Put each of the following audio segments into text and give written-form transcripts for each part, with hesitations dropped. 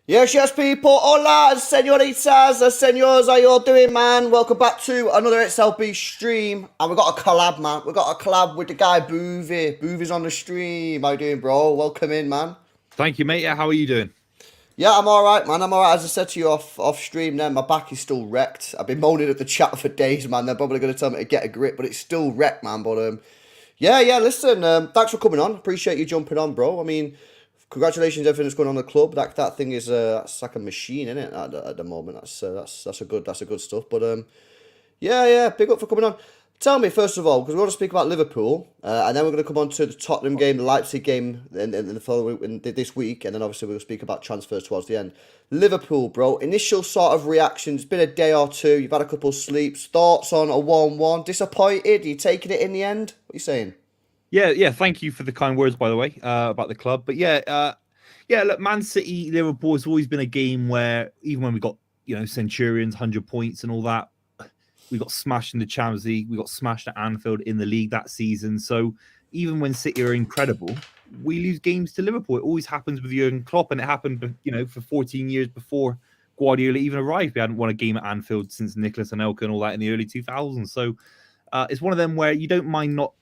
Yes, yes, people. Hola, senoritas, senors. How you all doing, man? Welcome back to another XLB stream. And we got a collab, man. We got a collab with the guy BUVEY. BUVEY's on the stream. How you doing, bro? Welcome in, man. Thank you, mate. Yeah, how are you doing? Yeah, I'm all right, man. I'm all right. As I said to you off stream, then my back is still wrecked. I've been moaning at the chat for days, man. They're probably going to tell me to get a grip, but it's still wrecked, man. But yeah. Listen, thanks for coming on. Appreciate you jumping on, bro. I mean, congratulations, everything that's going on in the club. That thing is that's like a machine, isn't it? At the moment, that's a good stuff. But yeah, big up for coming on. Tell me first of all, because we want to speak about Liverpool, and then we're going to come on to the Tottenham game, the Leipzig game, in the following this week, and then obviously we'll speak about transfers towards the end. Liverpool, bro. Initial sort of reaction. It's been a day or two. You've had a couple of sleeps. Thoughts on a 1-1? Disappointed? Are you taking it in the end? What are you saying? Yeah. Thank you for the kind words, by the way, about the club. But yeah. Look, Man City, Liverpool has always been a game where even when we got Centurions, 100 points, and all that, we got smashed in the Champions League. We got smashed at Anfield in the league that season. So even when City are incredible, we lose games to Liverpool. It always happens with Jurgen Klopp, and it happened, for 14 years before Guardiola even arrived. We hadn't won a game at Anfield since Nicholas Anelka and all that in the early 2000s. So it's one of them where you don't mind not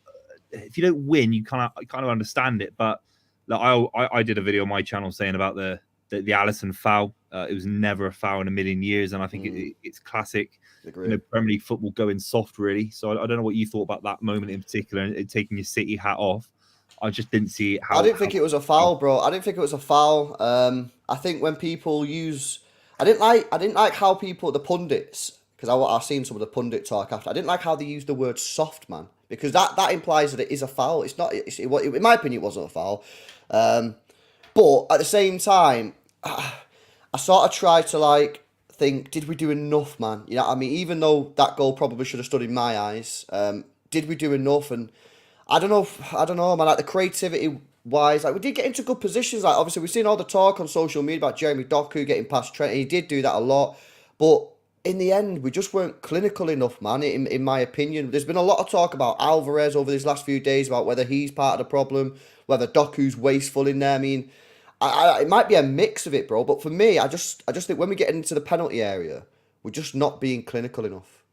if you don't win, you kind of understand it. But like, I did a video on my channel saying about the Alisson foul. It was never a foul in a million years, and I think it's classic. Agree. Premier League football going soft, really. So I don't know what you thought about that moment in particular, and taking your City hat off. I just didn't see it. I didn't think it was a foul, bro. I didn't think it was a foul. I think when people use, I didn't like how people, the pundits, because I've seen some of the pundit talk after. I didn't like how they used the word soft, man, because that implies that it is a foul. It's not. In my opinion, it wasn't a foul. But at the same time, I sort of tried to think, did we do enough, man? You know what I mean? Even though that goal probably should have stood in my eyes, did we do enough? And I don't know, man. Like the creativity wise, like we did get into good positions. Like obviously we've seen all the talk on social media about Jeremy Doku getting past Trent. And he did do that a lot, but in the end, we just weren't clinical enough, man. In my opinion, there's been a lot of talk about Alvarez over these last few days about whether he's part of the problem, whether Doku's wasteful in there. I mean, it might be a mix of it, bro. But for me, I just think when we get into the penalty area, we're just not being clinical enough.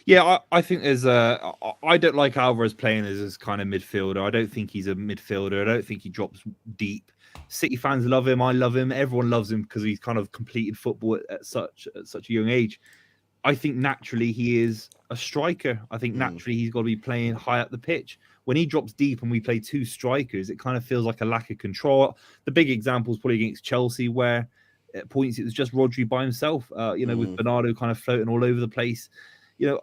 Yeah, I think there's a. I don't like Alvarez playing as this kind of midfielder. I don't think he's a midfielder. I don't think he drops deep. City fans love him. I love him. Everyone loves him because he's kind of completed football at such a young age. I think naturally he is a striker. I think naturally he's got to be playing high up the pitch. When he drops deep and we play two strikers, it kind of feels like a lack of control. The big example is probably against Chelsea, where at points it was just Rodri by himself. With Bernardo kind of floating all over the place.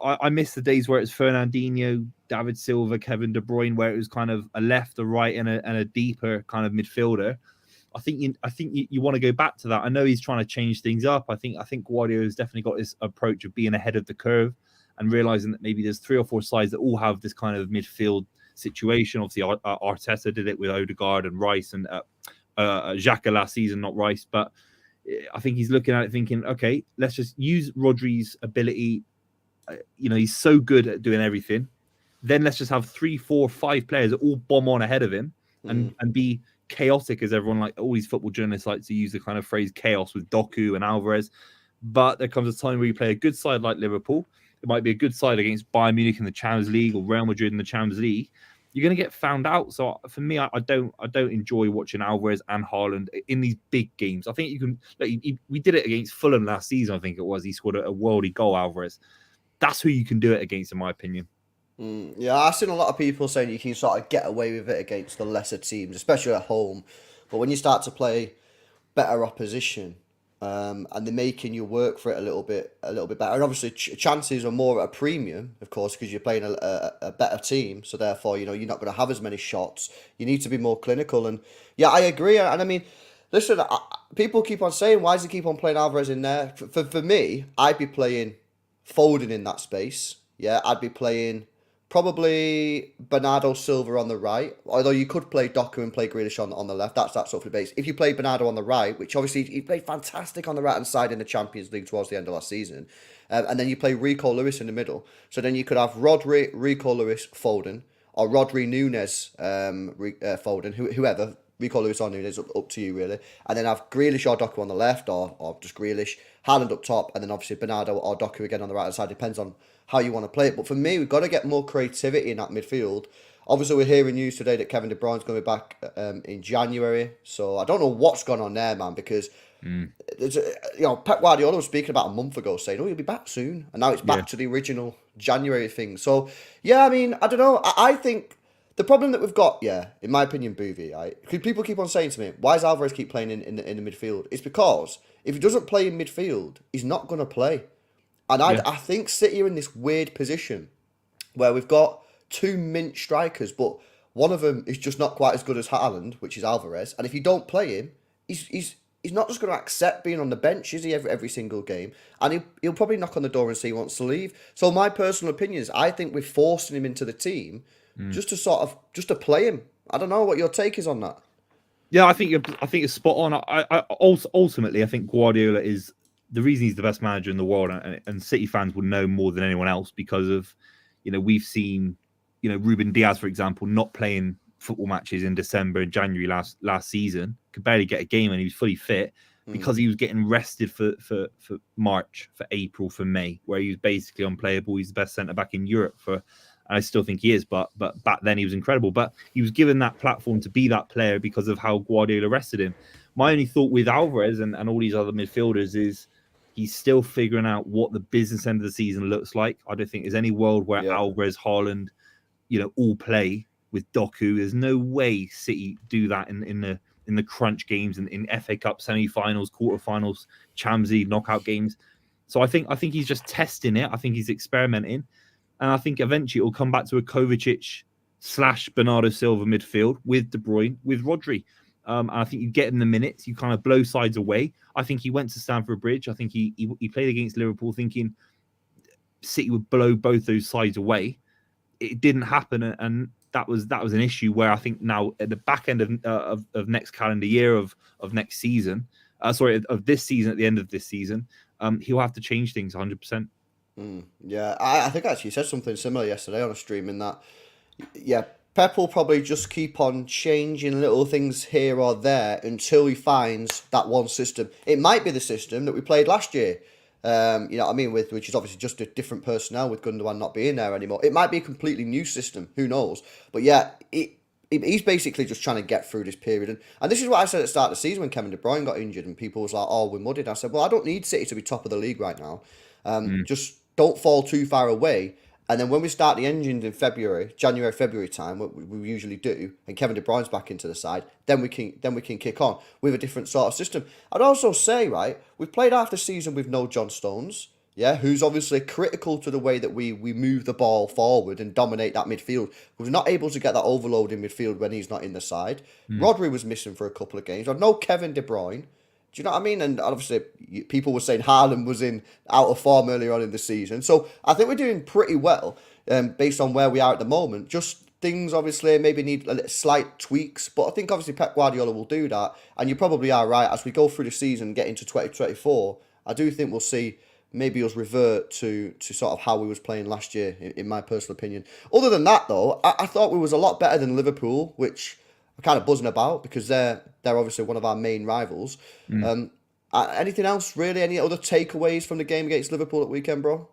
I miss the days where it's Fernandinho, David Silva, Kevin De Bruyne, where it was kind of a left, a right, and a deeper kind of midfielder. I think you want to go back to that. I know he's trying to change things up. I think Guardiola has definitely got this approach of being ahead of the curve and realizing that maybe there's 3 or 4 sides that all have this kind of midfield situation. Obviously, Arteta did it with Odegaard and Rice and Xhaka last season, not Rice. But I think he's looking at it thinking, okay, let's just use Rodri's ability. He's so good at doing everything. Then let's just have 3, 4, 5 players that all bomb on ahead of him and be chaotic, as everyone, like all these football journalists like to use the kind of phrase chaos with Doku and Alvarez. But there comes a time where you play a good side like Liverpool. It might be a good side against Bayern Munich in the Champions League or Real Madrid in the Champions League. You're going to get found out. So for me, I don't enjoy watching Alvarez and Haaland in these big games. I think you can. We did it against Fulham last season. I think it was. He scored a worldy goal, Alvarez. That's who you can do it against, in my opinion. Yeah, I've seen a lot of people saying you can sort of get away with it against the lesser teams, especially at home. But when you start to play better opposition, and they're making you work for it a little bit better, and obviously chances are more at a premium, of course, because you're playing a better team. So therefore, you're not going to have as many shots. You need to be more clinical, and yeah, I agree. And I mean, listen, people keep on saying, why does he keep on playing Alvarez in there? For me, I'd be playing Foden in that space. Yeah, I'd be playing probably Bernardo Silva on the right, although you could play Doku and play Grealish on the left. That's sort of the base. If you play Bernardo on the right, which obviously he played fantastic on the right hand side in the Champions League towards the end of last season, and then you play Rico Lewis in the middle. So then you could have Rodri, Rico Lewis, Foden, or Rodri Nunes, Foden, whoever. Rico Lewis or Nunes, up to you really. And then have Grealish or Doku on the left, or just Grealish, Haaland up top, and then obviously Bernardo or Doku again on the right side. Depends on how you want to play it. But for me, we've got to get more creativity in that midfield. Obviously, we're hearing news today that Kevin De Bruyne's going to be back in January. So I don't know what's gone on there, man, because Pep Guardiola was speaking about a month ago saying, "Oh, he'll be back soon," and now it's back to the original January thing. So yeah, I mean, I don't know. I think the problem that we've got, in my opinion, BUVEY, right? Because people keep on saying to me, "Why does Alvarez keep playing in the midfield?" It's because if he doesn't play in midfield, he's not going to play. And I think City are in this weird position where we've got two mint strikers, but one of them is just not quite as good as Haaland, which is Alvarez. And if you don't play him, he's not just going to accept being on the bench, is he, every single game? And he'll probably knock on the door and say he wants to leave. So my personal opinion is I think we're forcing him into the team just to play him. I don't know what your take is on that. Yeah, I think it's spot on. I ultimately, I think Guardiola is the reason he's the best manager in the world, and City fans will know more than anyone else because of, we've seen, Ruben Diaz, for example, not playing football matches in December and January last season, could barely get a game, and he was fully fit because he was getting rested for March, for April, for May, where he was basically unplayable. He's the best centre back in Europe and I still think he is, but back then he was incredible. But he was given that platform to be that player because of how Guardiola rested him. My only thought with Alvarez and all these other midfielders is he's still figuring out what the business end of the season looks like. I don't think there's any world where Alvarez, Haaland, all play with Doku. There's no way City do that in the crunch games and in FA Cup semi-finals, quarter-finals, Champions League knockout games. So I think he's just testing it. I think he's experimenting. And I think eventually it will come back to a Kovacic/Bernardo Silva midfield with De Bruyne, with Rodri. And I think you get in the minutes, you kind of blow sides away. I think he went to Stamford Bridge. I think he played against Liverpool thinking City would blow both those sides away. It didn't happen, and that was an issue where I think now at the back end of next calendar year of next season, of this season, at the end of this season, he'll have to change things 100%. Yeah, I think actually you said something similar yesterday on a stream in that, Pep will probably just keep on changing little things here or there until he finds that one system. It might be the system that we played last year, you know what I mean, which is obviously just a different personnel with Gundogan not being there anymore. It might be a completely new system, who knows? But he's basically just trying to get through this period. And this is what I said at the start of the season when Kevin De Bruyne got injured and people was like, "Oh, we're muddied." I said, well, I don't need City to be top of the league right now. Just don't fall too far away. And then when we start the engines in January, February time, what we usually do, and Kevin De Bruyne's back into the side, then we can kick on with a different sort of system. I'd also say, right, we've played half the season with no John Stones, who's obviously critical to the way that we move the ball forward and dominate that midfield. We're not able to get that overload in midfield when he's not in the side. Rodri was missing for a couple of games. I've no Kevin De Bruyne. Do you know what I mean? And obviously, people were saying Haaland was out of form earlier on in the season. So I think we're doing pretty well based on where we are at the moment. Just things obviously maybe need slight tweaks. But I think obviously Pep Guardiola will do that. And you probably are right. As we go through the season and get into 2024, I do think we'll see maybe us revert to sort of how we was playing last year, in my personal opinion. Other than that, though, I thought we was a lot better than Liverpool, which I'm kind of buzzing about because they're obviously one of our main rivals. Anything else, really? Any other takeaways from the game against Liverpool at weekend, bro?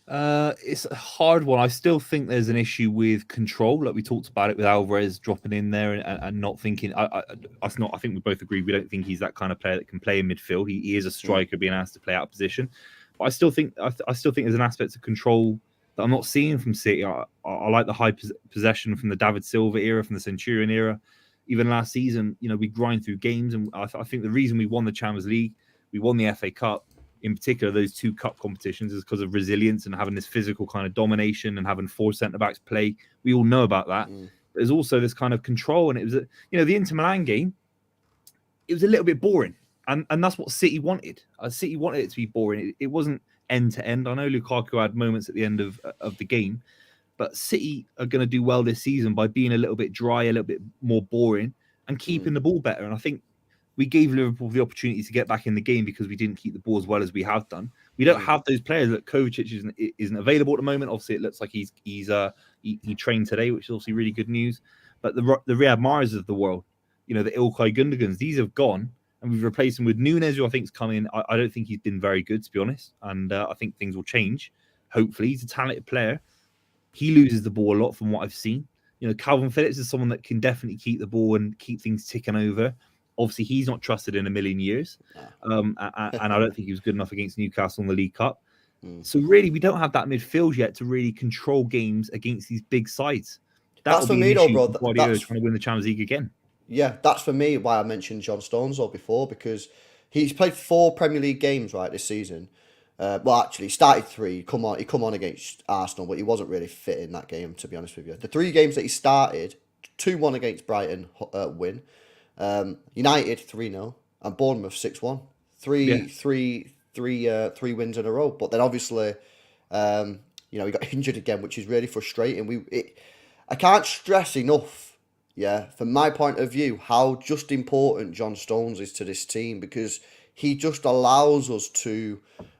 It's a hard one. I still think there's an issue with control. Like we talked about it with Alvarez dropping in there and not thinking. I think we both agree we don't think he's that kind of player that can play in midfield. He is a striker being asked to play out of position. But I still think there's an aspect of control that I'm not seeing from City. I like the high possession from the David Silva era, from the Centurion era. Even last season, we grind through games, and I think the reason we won the Champions League, we won the FA Cup, in particular those two cup competitions, is because of resilience and having this physical kind of domination and having four centre-backs play. We all know about that. There's also this kind of control, and it was, the Inter Milan game, it was a little bit boring, and that's what City wanted. City wanted it to be boring. It wasn't end to end. I know Lukaku had moments at the end of the game, but City are going to do well this season by being a little bit dry, a little bit more boring, and keeping the ball better. And I think we gave Liverpool the opportunity to get back in the game because we didn't keep the ball as well as we have done. We don't have those players. That Kovacic isn't available at the moment. Obviously, it looks like he trained today, which is obviously really good news. But the Riyad Mahrez of the world, the Ilkay Gundogan's. These have gone, and we've replaced him with Nunes, who I think's come in. I don't think he's been very good, to be honest, and I think things will change. Hopefully, he's a talented player. He loses the ball a lot from what I've seen. Calvin Phillips is someone that can definitely keep the ball and keep things ticking over. Obviously, he's not trusted in a million years, and I don't think he was good enough against Newcastle in the League Cup. So really, we don't have that midfield yet to really control games against these big sides. That's for me, though, bro. That's trying to win the Champions League again. Yeah, that's for me why I mentioned John Stones before, because he's played 4 Premier League games this season. Well, actually, he started 3. He come on against Arsenal, but he wasn't really fit in that game, to be honest with you. The 3 games that he started, 2-1 against Brighton, win. United 3-0 and Bournemouth 6-1. Three wins in a row. But then obviously, he got injured again, which is really frustrating. I can't stress enough, from my point of view, how just important John Stones is to this team, because he just allows us to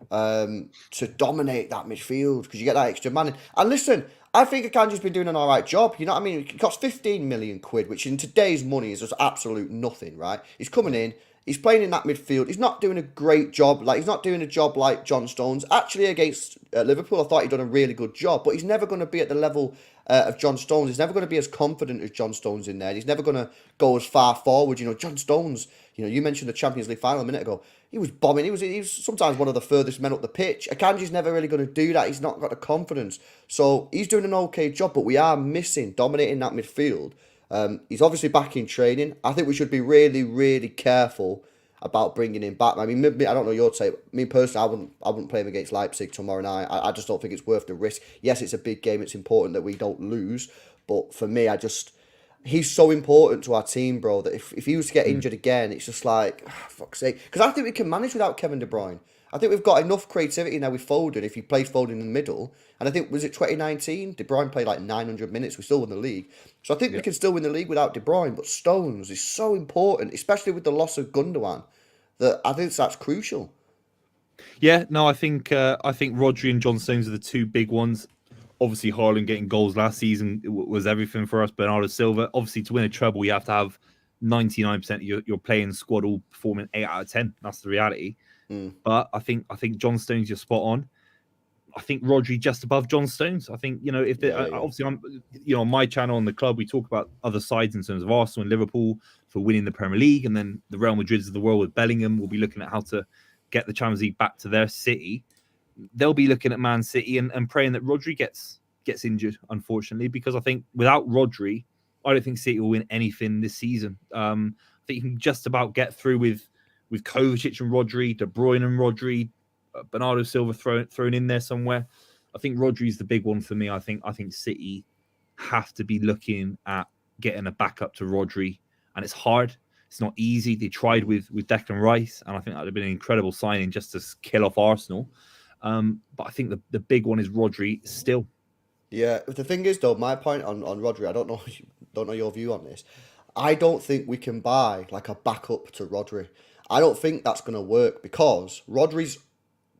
dominate that midfield, because you get that extra man in. And listen, I think Akanji's been doing an all right job. You know what I mean? It costs 15 million quid, which in today's money is just absolute nothing, right? He's coming in. He's playing in that midfield. He's not doing a great job. He's not doing a job like John Stones. Actually, against Liverpool, I thought he'd done a really good job. But he's never going to be at the level of John Stones. He's never going to be as confident as John Stones in there. He's never going to go as far forward. John Stones, you mentioned the Champions League final a minute ago. He was bombing. He was sometimes one of the furthest men up the pitch. Akanji's never really going to do that. He's not got the confidence. So he's doing an okay job, but we are missing dominating that midfield. He's obviously back in training. I think we should be really, really careful about bringing him back. I mean, maybe, I don't know your take. Me personally, I wouldn't play him against Leipzig tomorrow night. I just don't think it's worth the risk. Yes, it's a big game. It's important that we don't lose. But for me, he's so important to our team, bro, that if he was to get injured again, it's just like, fuck's sake. Because I think we can manage without Kevin De Bruyne. I think we've got enough creativity now with Foden, if he plays Foden in the middle. And I think, was it 2019? De Bruyne played like 900 minutes. We still won the league. So I think we can still win the league without De Bruyne. But Stones is so important, especially with the loss of Gundogan, that I think that's crucial. Yeah, no, I think Rodri and John Stones are the 2 big ones. Obviously, Haaland getting goals last season was everything for us. Bernardo Silva, obviously, to win a treble, you have to have 99% of your playing squad all performing 8 out of 10. That's the reality. But I think John Stones, you're spot on. I think Rodri just above John Stones. I think obviously I'm on my channel on the club, we talk about other sides in terms of Arsenal and Liverpool for winning the Premier League, and then the Real Madrids of the world with Bellingham will be looking at how to get the Champions League back to their city. They'll be looking at Man City and praying that Rodri gets injured, unfortunately, because I think without Rodri, I don't think City will win anything this season. I think you can just about get through with Kovacic and Rodri, De Bruyne and Rodri, Bernardo Silva thrown in there somewhere. I think Rodri's the big one for me. I think City have to be looking at getting a backup to Rodri, and it's hard. It's not easy. They tried with Declan Rice, and I think that would have been an incredible signing just to kill off Arsenal. But I think the big one is Rodri still. Yeah, the thing is, though, my point on Rodri, I don't know your view on this. I don't think we can buy like a backup to Rodri. I don't think that's going to work, because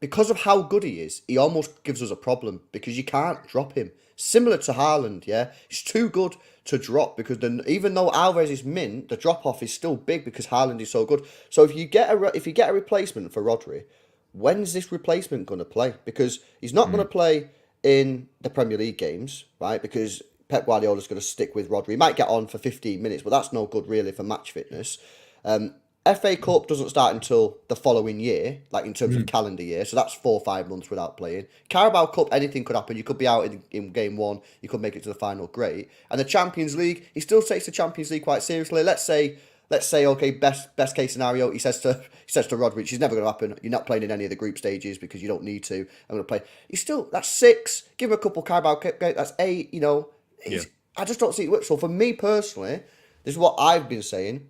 because of how good he is, he almost gives us a problem, because you can't drop him. Similar to Haaland, yeah? He's too good to drop, because even though Alvarez is mint, the drop-off is still big because Haaland is so good. So if you get a replacement for Rodri, when's this replacement going to play? Because he's not going to play in the Premier League games, right? Because Pep Guardiola's going to stick with Rodri. He might get on for 15 minutes, but that's no good really for match fitness. FA Cup doesn't start until the following year, like in terms of calendar year, so that's 4 or 5 months without playing. Carabao Cup, anything could happen. You could be out in game 1, you could make it to the final, great. And the Champions League, he still takes the Champions League quite seriously. Let's say, okay, best case scenario, he says to Rodri, it's never going to happen. You're not playing in any of the group stages because you don't need to. I'm going to play. That's 6. Give him a couple Carabao Cup games. That's 8. I just don't see it work. So for me personally, this is what I've been saying.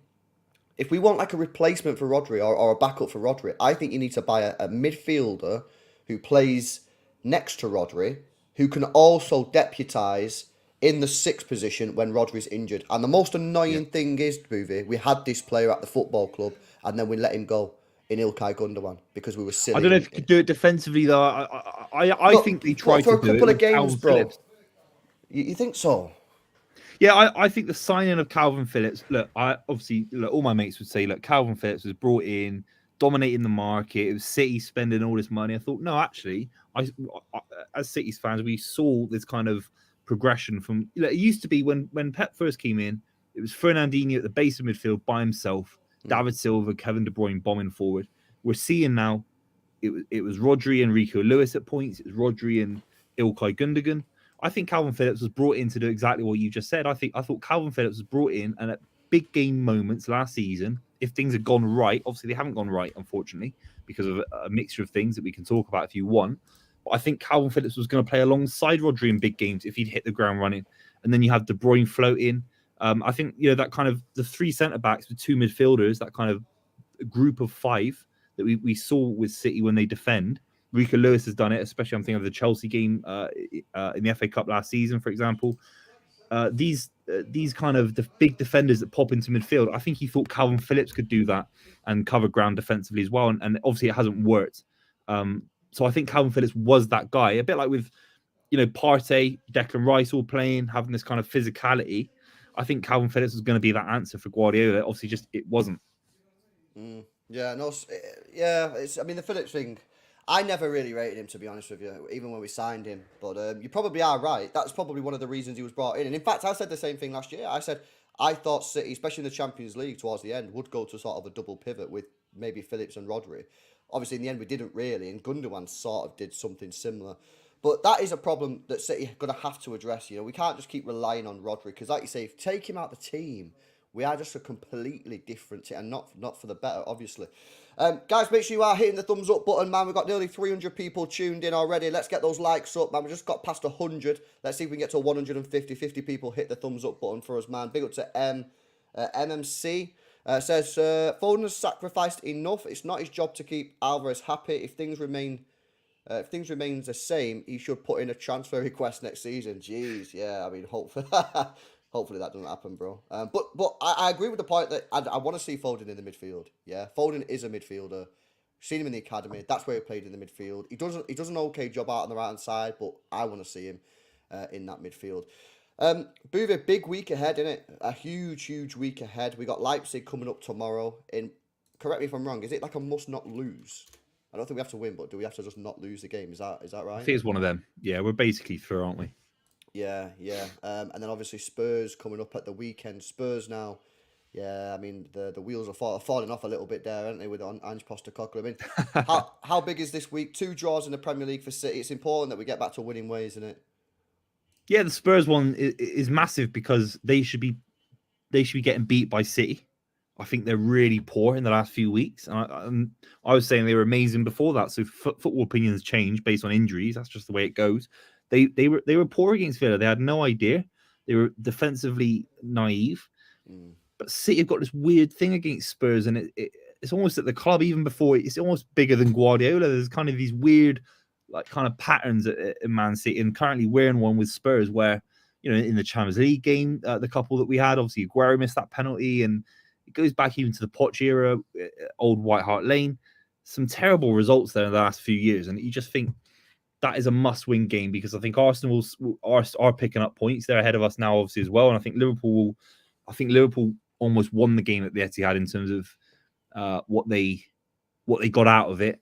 If we want like a replacement for Rodri or a backup for Rodri, I think you need to buy a midfielder who plays next to Rodri, who can also deputise in the 6th position when Rodri's injured. And the most annoying thing is, BUVEY, we had this player at the football club and then we let him go in Ilkay Gundogan because we were silly. I don't know if you could do it defensively, though. I think they tried for to do a couple it of games, Calvin bro. Phillips. You think so? Yeah, I think the signing of Calvin Phillips. Look, all my mates would say, look, Calvin Phillips was brought in, dominating the market. It was City spending all this money. I thought, no, actually, I as City's fans, we saw this kind of progression from. It used to be when Pep first came in, it was Fernandinho at the base of midfield by himself, David Silva, Kevin De Bruyne bombing forward. We're seeing now it was Rodri and Rico Lewis at points. It was Rodri and Ilkay Gundogan. I think Calvin Phillips was brought in to do exactly what you just said. I thought Calvin Phillips was brought in, and at big game moments last season, if things had gone right, obviously they haven't gone right, unfortunately, because of a mixture of things that we can talk about if you want. But I think Calvin Phillips was going to play alongside Rodri in big games if he'd hit the ground running. And then you have De Bruyne floating. I think that kind of the three centre backs with two midfielders, that kind of group of five that we saw with City when they defend. Rico Lewis has done it, especially I'm thinking of the Chelsea game in the FA Cup last season, for example. These kind of big defenders that pop into midfield, I think he thought Calvin Phillips could do that and cover ground defensively as well. And obviously it hasn't worked. So I think Calvin Phillips was that guy, a bit like with Partey, Declan Rice all playing, having this kind of physicality. I think Calvin Phillips was going to be that answer for Guardiola. Obviously, just it wasn't. Yeah, no, yeah. I mean, the Phillips thing, I never really rated him, to be honest with you, even when we signed him. But you probably are right. That's probably one of the reasons he was brought in. And in fact, I said the same thing last year. I said I thought City, especially in the Champions League towards the end, would go to sort of a double pivot with maybe Phillips and Rodri. Obviously, in the end, we didn't really, and Gundogan sort of did something similar. But that is a problem that City are going to have to address. We can't just keep relying on Rodri because, like you say, if you take him out the team, we are just a completely different team, and not for the better, obviously. Guys, make sure you are hitting the thumbs up button, man. We've got nearly 300 people tuned in already. Let's get those likes up, man. We just got past 100. Let's see if we can get to 150. 50 people hit the thumbs up button for us, man. Big up to MMC. Says, Foden has sacrificed enough. It's not his job to keep Alvarez happy. If things remain the same, he should put in a transfer request next season. Jeez, yeah. I mean, hopefully, hopefully that doesn't happen, bro. But I agree with the point that I want to see Foden in the midfield. Yeah, Foden is a midfielder. Seen him in the academy. That's where he played in the midfield. He does an okay job out on the right hand side, but I want to see him in that midfield. BUVEY, big week ahead, innit? A huge week ahead. We got Leipzig coming up tomorrow. Correct me if I'm wrong. Is it like a must not lose? I don't think we have to win, but do we have to just not lose the game? Is that right? I think it's one of them. Yeah, we're basically through, aren't we? Yeah. And then obviously Spurs coming up at the weekend. Spurs now, yeah, I mean, the wheels are falling off a little bit there, aren't they, with Ange Postecoglou? I mean, how big is this week? 2 draws in the Premier League for City. It's important that we get back to winning ways, isn't it? Yeah, the Spurs one is massive because they should be getting beat by City. I think they're really poor in the last few weeks. And I was saying they were amazing before that. So football opinions change based on injuries. That's just the way it goes. They were poor against Villa. They had no idea. They were defensively naive. But City have got this weird thing against Spurs, and it's almost at the club even before it's almost bigger than Guardiola. There's kind of these weird kind of patterns in Man City, and currently we're in one with Spurs where in the Champions League game, the couple that we had, obviously Aguero missed that penalty, and it goes back even to the Poch era, old White Hart Lane. Some terrible results there in the last few years, and you just think that is a must-win game because I think Arsenal are picking up points. They're ahead of us now, obviously, as well, and I think Liverpool almost won the game at the Etihad in terms of what they got out of it,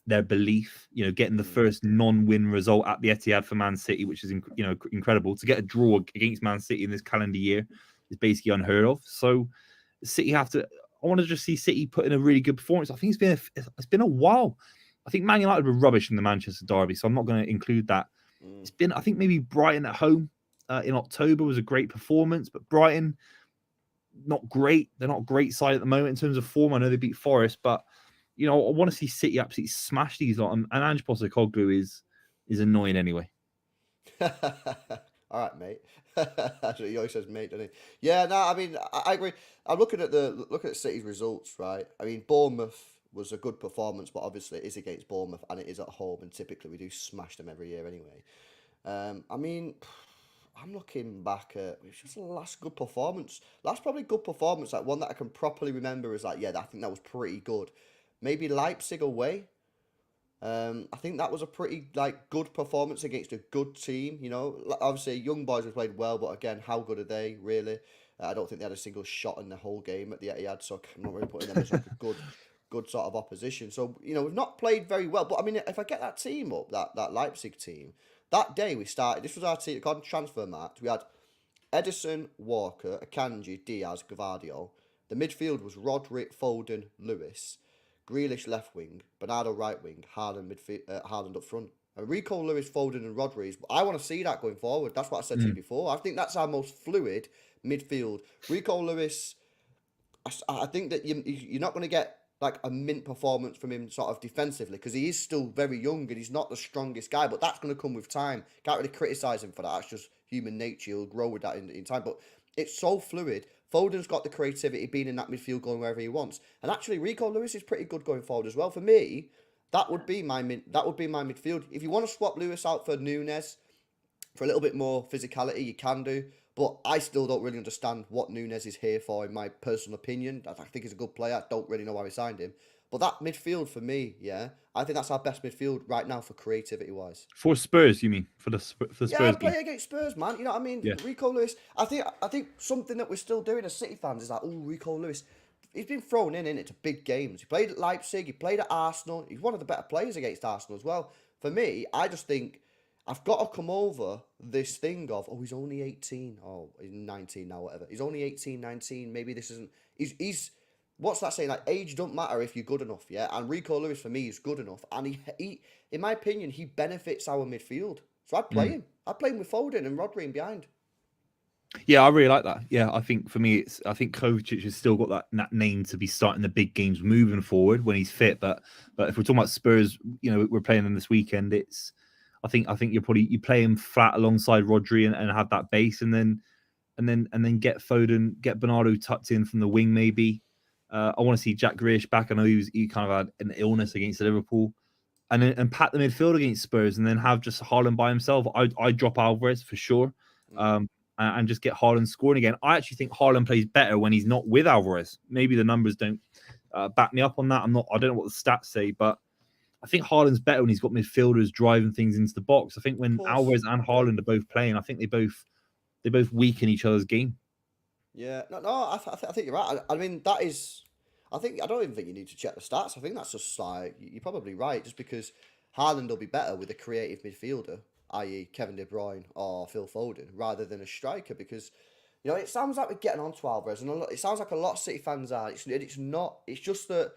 their belief. Getting the first non-win result at the Etihad for Man City, which is incredible. To get a draw against Man City in this calendar year is basically unheard of. So City have to. I want to just see City put in a really good performance. I think it's been a while. I think Man United were rubbish in the Manchester derby, so I'm not going to include that. It's been, I think, maybe Brighton at home in October was a great performance, but Brighton not great. They're not a great side at the moment in terms of form. I know they beat Forest, but I want to see City absolutely smash these lot. And Ange Postecoglou is annoying anyway. All right, mate. He always says mate, doesn't he? Yeah, no, I mean, I agree. I'm looking at City's results, right? I mean, Bournemouth was a good performance, but obviously it is against Bournemouth and it is at home, and typically we do smash them every year anyway. I mean, I'm looking back at it's just the last probably good performance, like one that I can properly remember is like, yeah, I think that was pretty good. Maybe Leipzig away. I think that was a pretty good performance against a good team. Obviously young boys have played well, but again, how good are they really? I don't think they had a single shot in the whole game at the Etihad, so I'm not really putting them as like a good sort of opposition. So we've not played very well, but I mean, if I get that team up, that Leipzig team, that day we started. This was our team. According to transfer market, we had Edison, Walker, Akanji, Diaz, Gvardiol. The midfield was Roderick, Foden, Lewis. Grealish left wing, Bernardo right wing, Haaland up front. And Rico, Lewis, Foden, and Rodri. I want to see that going forward. That's what I said to you before. I think that's our most fluid midfield. Rico Lewis, I think that you're not going to get like a mint performance from him sort of defensively because he is still very young and he's not the strongest guy. But that's going to come with time. Can't really criticise him for that. That's just human nature. He'll grow with that in time. But it's so fluid. Foden's got the creativity, being in that midfield, going wherever he wants. And actually, Rico Lewis is pretty good going forward as well. For me, that would be my midfield. If you want to swap Lewis out for Nunes for a little bit more physicality, you can do. But I still don't really understand what Nunes is here for, in my personal opinion. I think he's a good player. I don't really know why we signed him. But that midfield for me, yeah, I think that's our best midfield right now for creativity-wise. For Spurs, you mean? For the Spurs Yeah, game? play against Spurs, man. You know what I mean? Yeah. Rico Lewis. I think something that we're still doing as City fans is like, Rico Lewis. He's been thrown into big games. He played at Leipzig. He played at Arsenal. He's one of the better players against Arsenal as well. For me, I just think I've got to come over this thing of, he's only 18. Oh, he's 19 now, whatever. He's only 18, 19. Maybe this isn't... He's what's that saying? Like, age don't matter if you're good enough, yeah? And Rico Lewis, for me, is good enough. And he in my opinion, he benefits our midfield. So I'd play him. I'd play him with Foden and Rodri in behind. Yeah, I really like that. Yeah, I think for me, I think Kovacic has still got that name to be starting the big games moving forward when he's fit. But if we're talking about Spurs, we're playing them this weekend. I think you play him flat alongside Rodri and have that base, and then get Foden, get Bernardo tucked in from the wing maybe. I want to see Jack Grealish back. I know he kind of had an illness against Liverpool, and pat the midfield against Spurs, and then have just Haaland by himself. I drop Alvarez for sure, and just get Haaland scoring again. I actually think Haaland plays better when he's not with Alvarez. Maybe the numbers don't back me up on that. I don't know what the stats say, but I think Haaland's better when he's got midfielders driving things into the box. I think when Alvarez and Haaland are both playing, I think they both weaken each other's game. Yeah, no, I think you're right. I mean, that is... I don't even think you need to check the stats. I think that's just like... You're probably right, just because Haaland will be better with a creative midfielder, i.e. Kevin De Bruyne or Phil Foden, rather than a striker, because... it sounds like we're getting on to Alvarez, and it sounds like a lot of City fans are. It's not. It's just that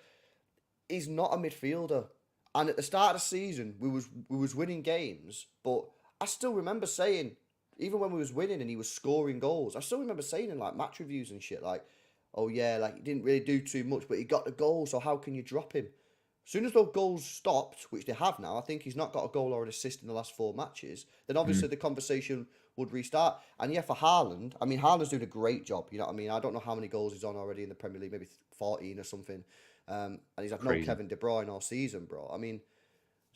he's not a midfielder. And at the start of the season, we was winning games, but I still remember saying... Even when we was winning and he was scoring goals, I still remember saying in like match reviews and shit, like, oh yeah, like he didn't really do too much, but he got the goal, so how can you drop him? As soon as those goals stopped, which they have now, I think he's not got a goal or an assist in the last 4 matches, then obviously the conversation would restart. And yeah, for Haaland, I mean, Haaland's doing a great job, you know what I mean? I don't know how many goals he's on already in the Premier League, maybe 14 or something. And he's had no Kevin De Bruyne all season, bro. I mean...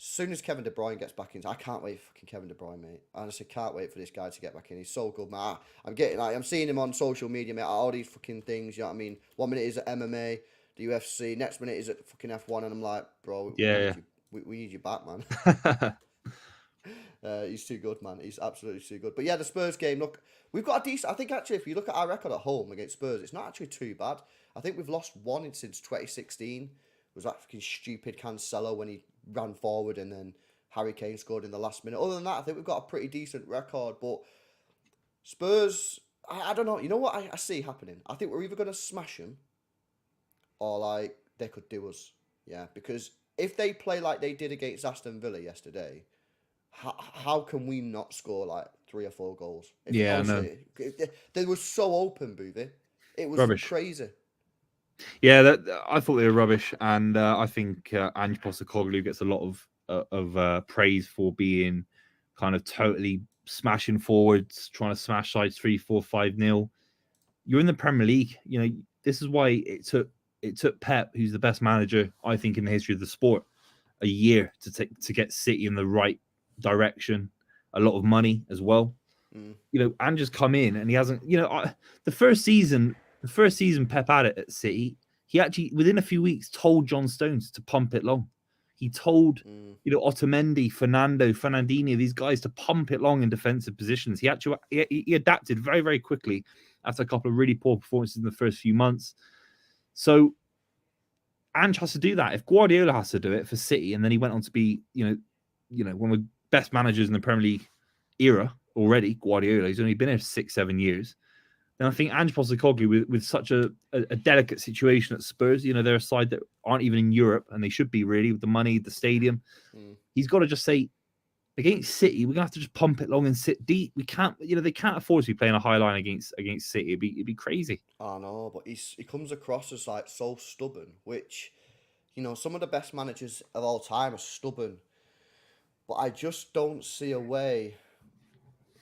As soon as Kevin De Bruyne gets back in, I can't wait for fucking Kevin De Bruyne, mate. I honestly can't wait for this guy to get back in. He's so good, man. I'm seeing him on social media, mate. All these fucking things, you know what I mean? 1 minute he's at MMA, the UFC. Next minute he's at fucking F1, and I'm like, bro, we need you back, man. He's too good, man. He's absolutely too good. But yeah, the Spurs game, look, we've got a decent... I think actually, if you look at our record at home against Spurs, it's not actually too bad. I think we've lost one since 2016. It was that fucking stupid Cancelo when he ran forward and then Harry Kane scored in the last minute. Other than that, I think we've got a pretty decent record. But Spurs, I don't know. You know what I see happening? I think we're either going to smash them or like they could do us. Yeah, because if they play like they did against Aston Villa yesterday, how can we not score like 3 or 4 goals? Yeah, no. They were so open, BUVEY. It was Rubbish. Crazy. Yeah, I thought they were rubbish, and I think Ange Postecoglou gets a lot of praise for being kind of totally smashing forwards, trying to smash sides 3-4, 5-0. You're in the Premier League. This is why it took Pep, who's the best manager I think in the history of the sport, a year to get City in the right direction. A lot of money as well. Ange has come in and he hasn't. The first season Pep had it at City, he actually, within a few weeks, told John Stones to pump it long. He told Mm. Otamendi, Fernandinho, these guys to pump it long in defensive positions. He adapted very, very quickly after a couple of really poor performances in the first few months. So Ange has to do that. If Guardiola has to do it for City, and then he went on to be, one of the best managers in the Premier League era already, Guardiola, he's only been here 6-7 years. Then I think Ange Postecoglou, with such a delicate situation at Spurs, they're a side that aren't even in Europe, and they should be really with the money, the stadium. He's got to just say, against City, we're gonna have to just pump it long and sit deep. We can't, they can't afford to be playing a high line against City. It'd be crazy. I know, but he comes across as like so stubborn, which, some of the best managers of all time are stubborn. But I just don't see a way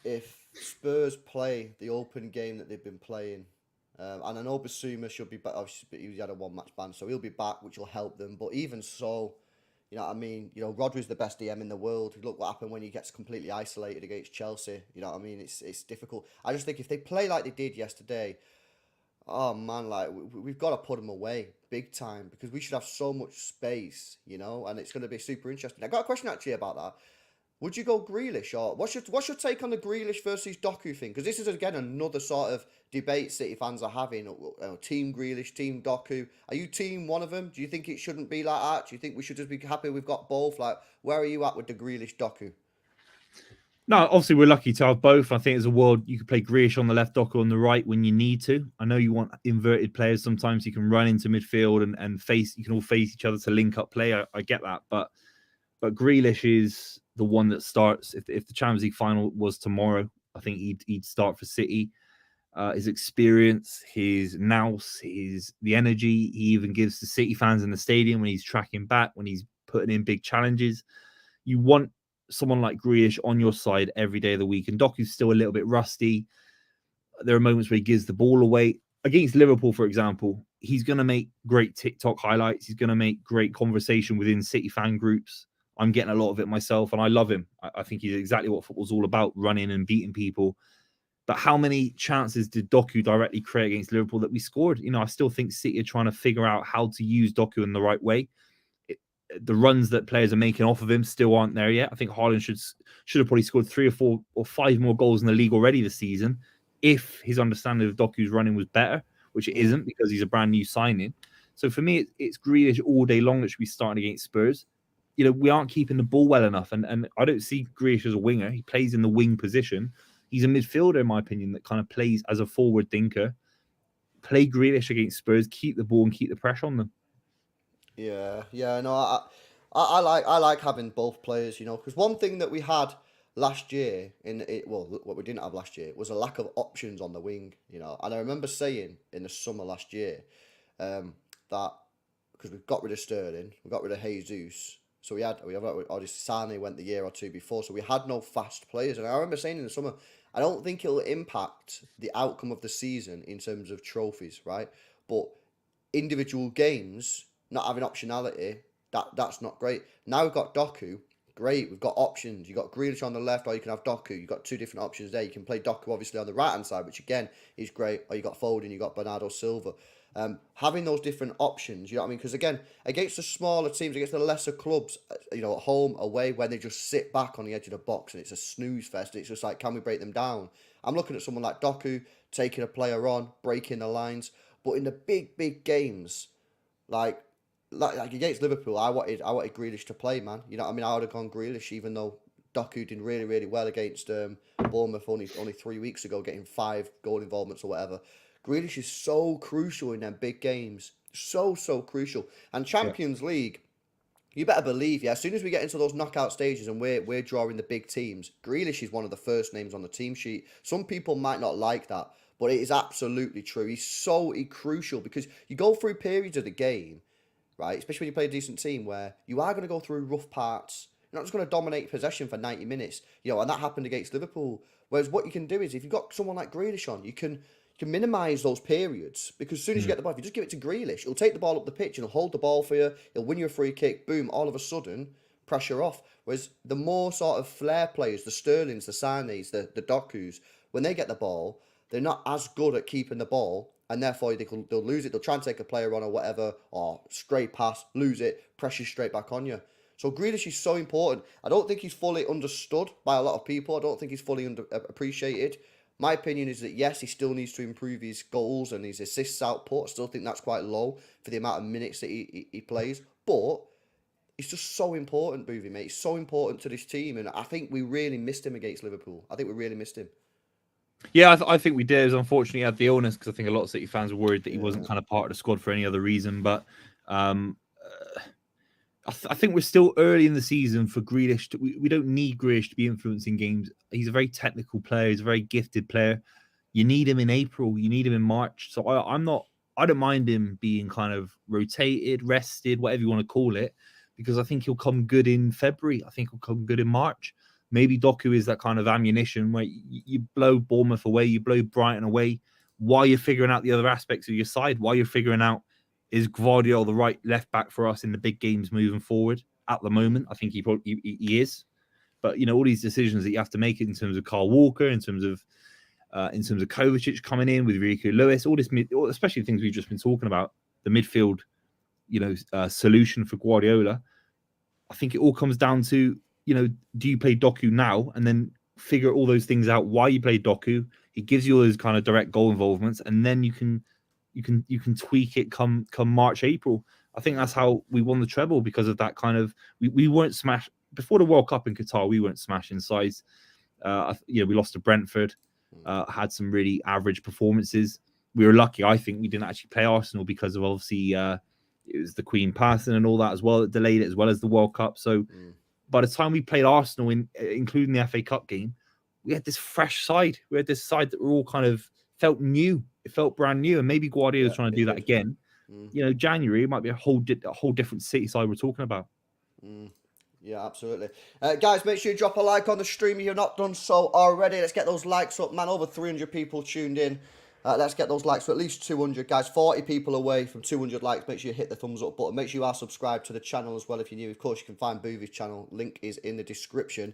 if Spurs play the open game that they've been playing. And I know Basuma should be back. Obviously, he had a one-match ban, so he'll be back, which will help them. But even so, you know what I mean? Rodri's the best DM in the world. Look what happened when he gets completely isolated against Chelsea. You know what I mean? It's difficult. I just think if they play like they did yesterday, oh man, like we've got to put them away big time because we should have so much space, and it's going to be super interesting. I got a question actually about that. Would you go Grealish, or what's your take on the Grealish versus Doku thing? Because this is again another sort of debate City fans are having. Team Grealish, Team Doku. Are you team one of them? Do you think it shouldn't be like that? Do you think we should just be happy we've got both? Like, where are you at with the Grealish Doku? No, obviously we're lucky to have both. I think as a world, you could play Grealish on the left, Doku on the right when you need to. I know you want inverted players. Sometimes you can run into midfield and you can all face each other to link up play. I get that, but Grealish is the one that starts. If the Champions League final was tomorrow, I think he'd start for City. His experience, his nous, the energy he even gives to City fans in the stadium when he's tracking back, when he's putting in big challenges. You want someone like Grealish on your side every day of the week. And Doku's still a little bit rusty. There are moments where he gives the ball away. Against Liverpool, for example, he's going to make great TikTok highlights. He's going to make great conversation within City fan groups. I'm getting a lot of it myself, and I love him. I think he's exactly what football's all about, running and beating people. But how many chances did Doku directly create against Liverpool that we scored? I still think City are trying to figure out how to use Doku in the right way. The runs that players are making off of him still aren't there yet. I think Haaland should have probably scored 3 or 4 or 5 more goals in the league already this season if his understanding of Doku's running was better, which it isn't because he's a brand new signing. So for me, it's Grealish all day long that should be starting against Spurs. We aren't keeping the ball well enough, and I don't see Grealish as a winger. He plays in the wing position. He's a midfielder, in my opinion, that kind of plays as a forward thinker. Play Grealish against Spurs, keep the ball and keep the pressure on them. Yeah, no, I like having both players, because one thing that we had last year what we didn't have last year was a lack of options on the wing, and I remember saying in the summer last year, that because we got rid of Sterling, we got rid of Jesus, so we have obviously Sane went the year or two before, so we had no fast players, and I remember saying in the summer, I don't think it'll impact the outcome of the season in terms of trophies, right? But individual games, not having optionality, that's not great. Now we've got Doku, great. We've got options. You've got Grealish on the left, or you can have Doku. You've got 2 different options there. You can play Doku obviously on the right hand side, which again is great. Or you got Foden, you got Bernardo Silva. Having those different options, you know what I mean? Because again, against the smaller teams, against the lesser clubs, at home, away, when they just sit back on the edge of the box and it's a snooze fest. It's just like, can we break them down? I'm looking at someone like Doku taking a player on, breaking the lines. But in the big games, like against Liverpool, I wanted Grealish to play, man. You know what I mean? I would have gone Grealish, even though Doku did really well against Bournemouth only 3 weeks ago, getting 5 goal involvements or whatever. Grealish is so crucial in them big games, so crucial. And Champions League, you better believe, as soon as we get into those knockout stages and we're drawing the big teams, Grealish is one of the first names on the team sheet. Some people might not like that, but it is absolutely true. He's so crucial because you go through periods of the game, right? Especially when you play a decent team where you are going to go through rough parts. You're not just going to dominate possession for 90 minutes, and that happened against Liverpool. Whereas what you can do is if you've got someone like Grealish on, you can minimise those periods because as soon as you get the ball, if you just give it to Grealish, he'll take the ball up the pitch and he'll hold the ball for you. He'll win you a free kick. Boom! All of a sudden, pressure off. Whereas the more sort of flair players, the Sterlings, the Sanes, the Dokus, when they get the ball, they're not as good at keeping the ball, and therefore they'll lose it. They'll try and take a player on or whatever, or stray pass, lose it, pressure straight back on you. So Grealish is so important. I don't think he's fully understood by a lot of people. I don't think he's fully appreciated. My opinion is that yes, he still needs to improve his goals and his assists output. I still think that's quite low for the amount of minutes that he plays. But it's just so important, BUVEY, mate. It's so important to this team, and I think we really missed him against Liverpool. I think we really missed him. Yeah, I think we did. Unfortunately, he had the illness because I think a lot of City fans were worried that he wasn't kind of part of the squad for any other reason. But I think we're still early in the season for Grealish. We don't need Grealish to be influencing games. He's a very technical player. He's a very gifted player. You need him in April. You need him in March. So I don't mind him being kind of rotated, rested, whatever you want to call it, because I think he'll come good in February. I think he'll come good in March. Maybe Doku is that kind of ammunition where you blow Bournemouth away, you blow Brighton away, while you're figuring out the other aspects of your side, while you're figuring out, is Gvardiol the right left back for us in the big games moving forward? At the moment, I think he is. But all these decisions that you have to make in terms of Kyle Walker, in terms of Kovacic coming in with Rico Lewis, all this, especially things we've just been talking about, the midfield, solution for Guardiola. I think it all comes down to, do you play Doku now and then figure all those things out why you play Doku? He gives you all those kind of direct goal involvements, and then you can tweak it come March, April. I think that's how we won the treble, because of that kind of we weren't smashed before the World Cup in Qatar. We weren't smashing sides. We lost to Brentford, had some really average performances. We were lucky, I think, we didn't actually play Arsenal because of obviously it was the Queen passing and all that as well that delayed it, as well as the World Cup. So by the time we played Arsenal, including the FA Cup game, we had this fresh side. We had this side that were all kind of felt new. It felt brand new, and maybe Guardiola's trying to do that again. January it might be a whole different City side we're talking about. Yeah, absolutely. Guys, make sure you drop a like on the stream if you've not done so already. Let's get those likes up, man. Over 300 people tuned in. Let's get those likes to at least 200, guys. 40 people away from 200 likes. Make sure you hit the thumbs up button. Make sure you are subscribed to the channel as well if you're new. Of course, you can find BUVEY's channel. Link is in the description.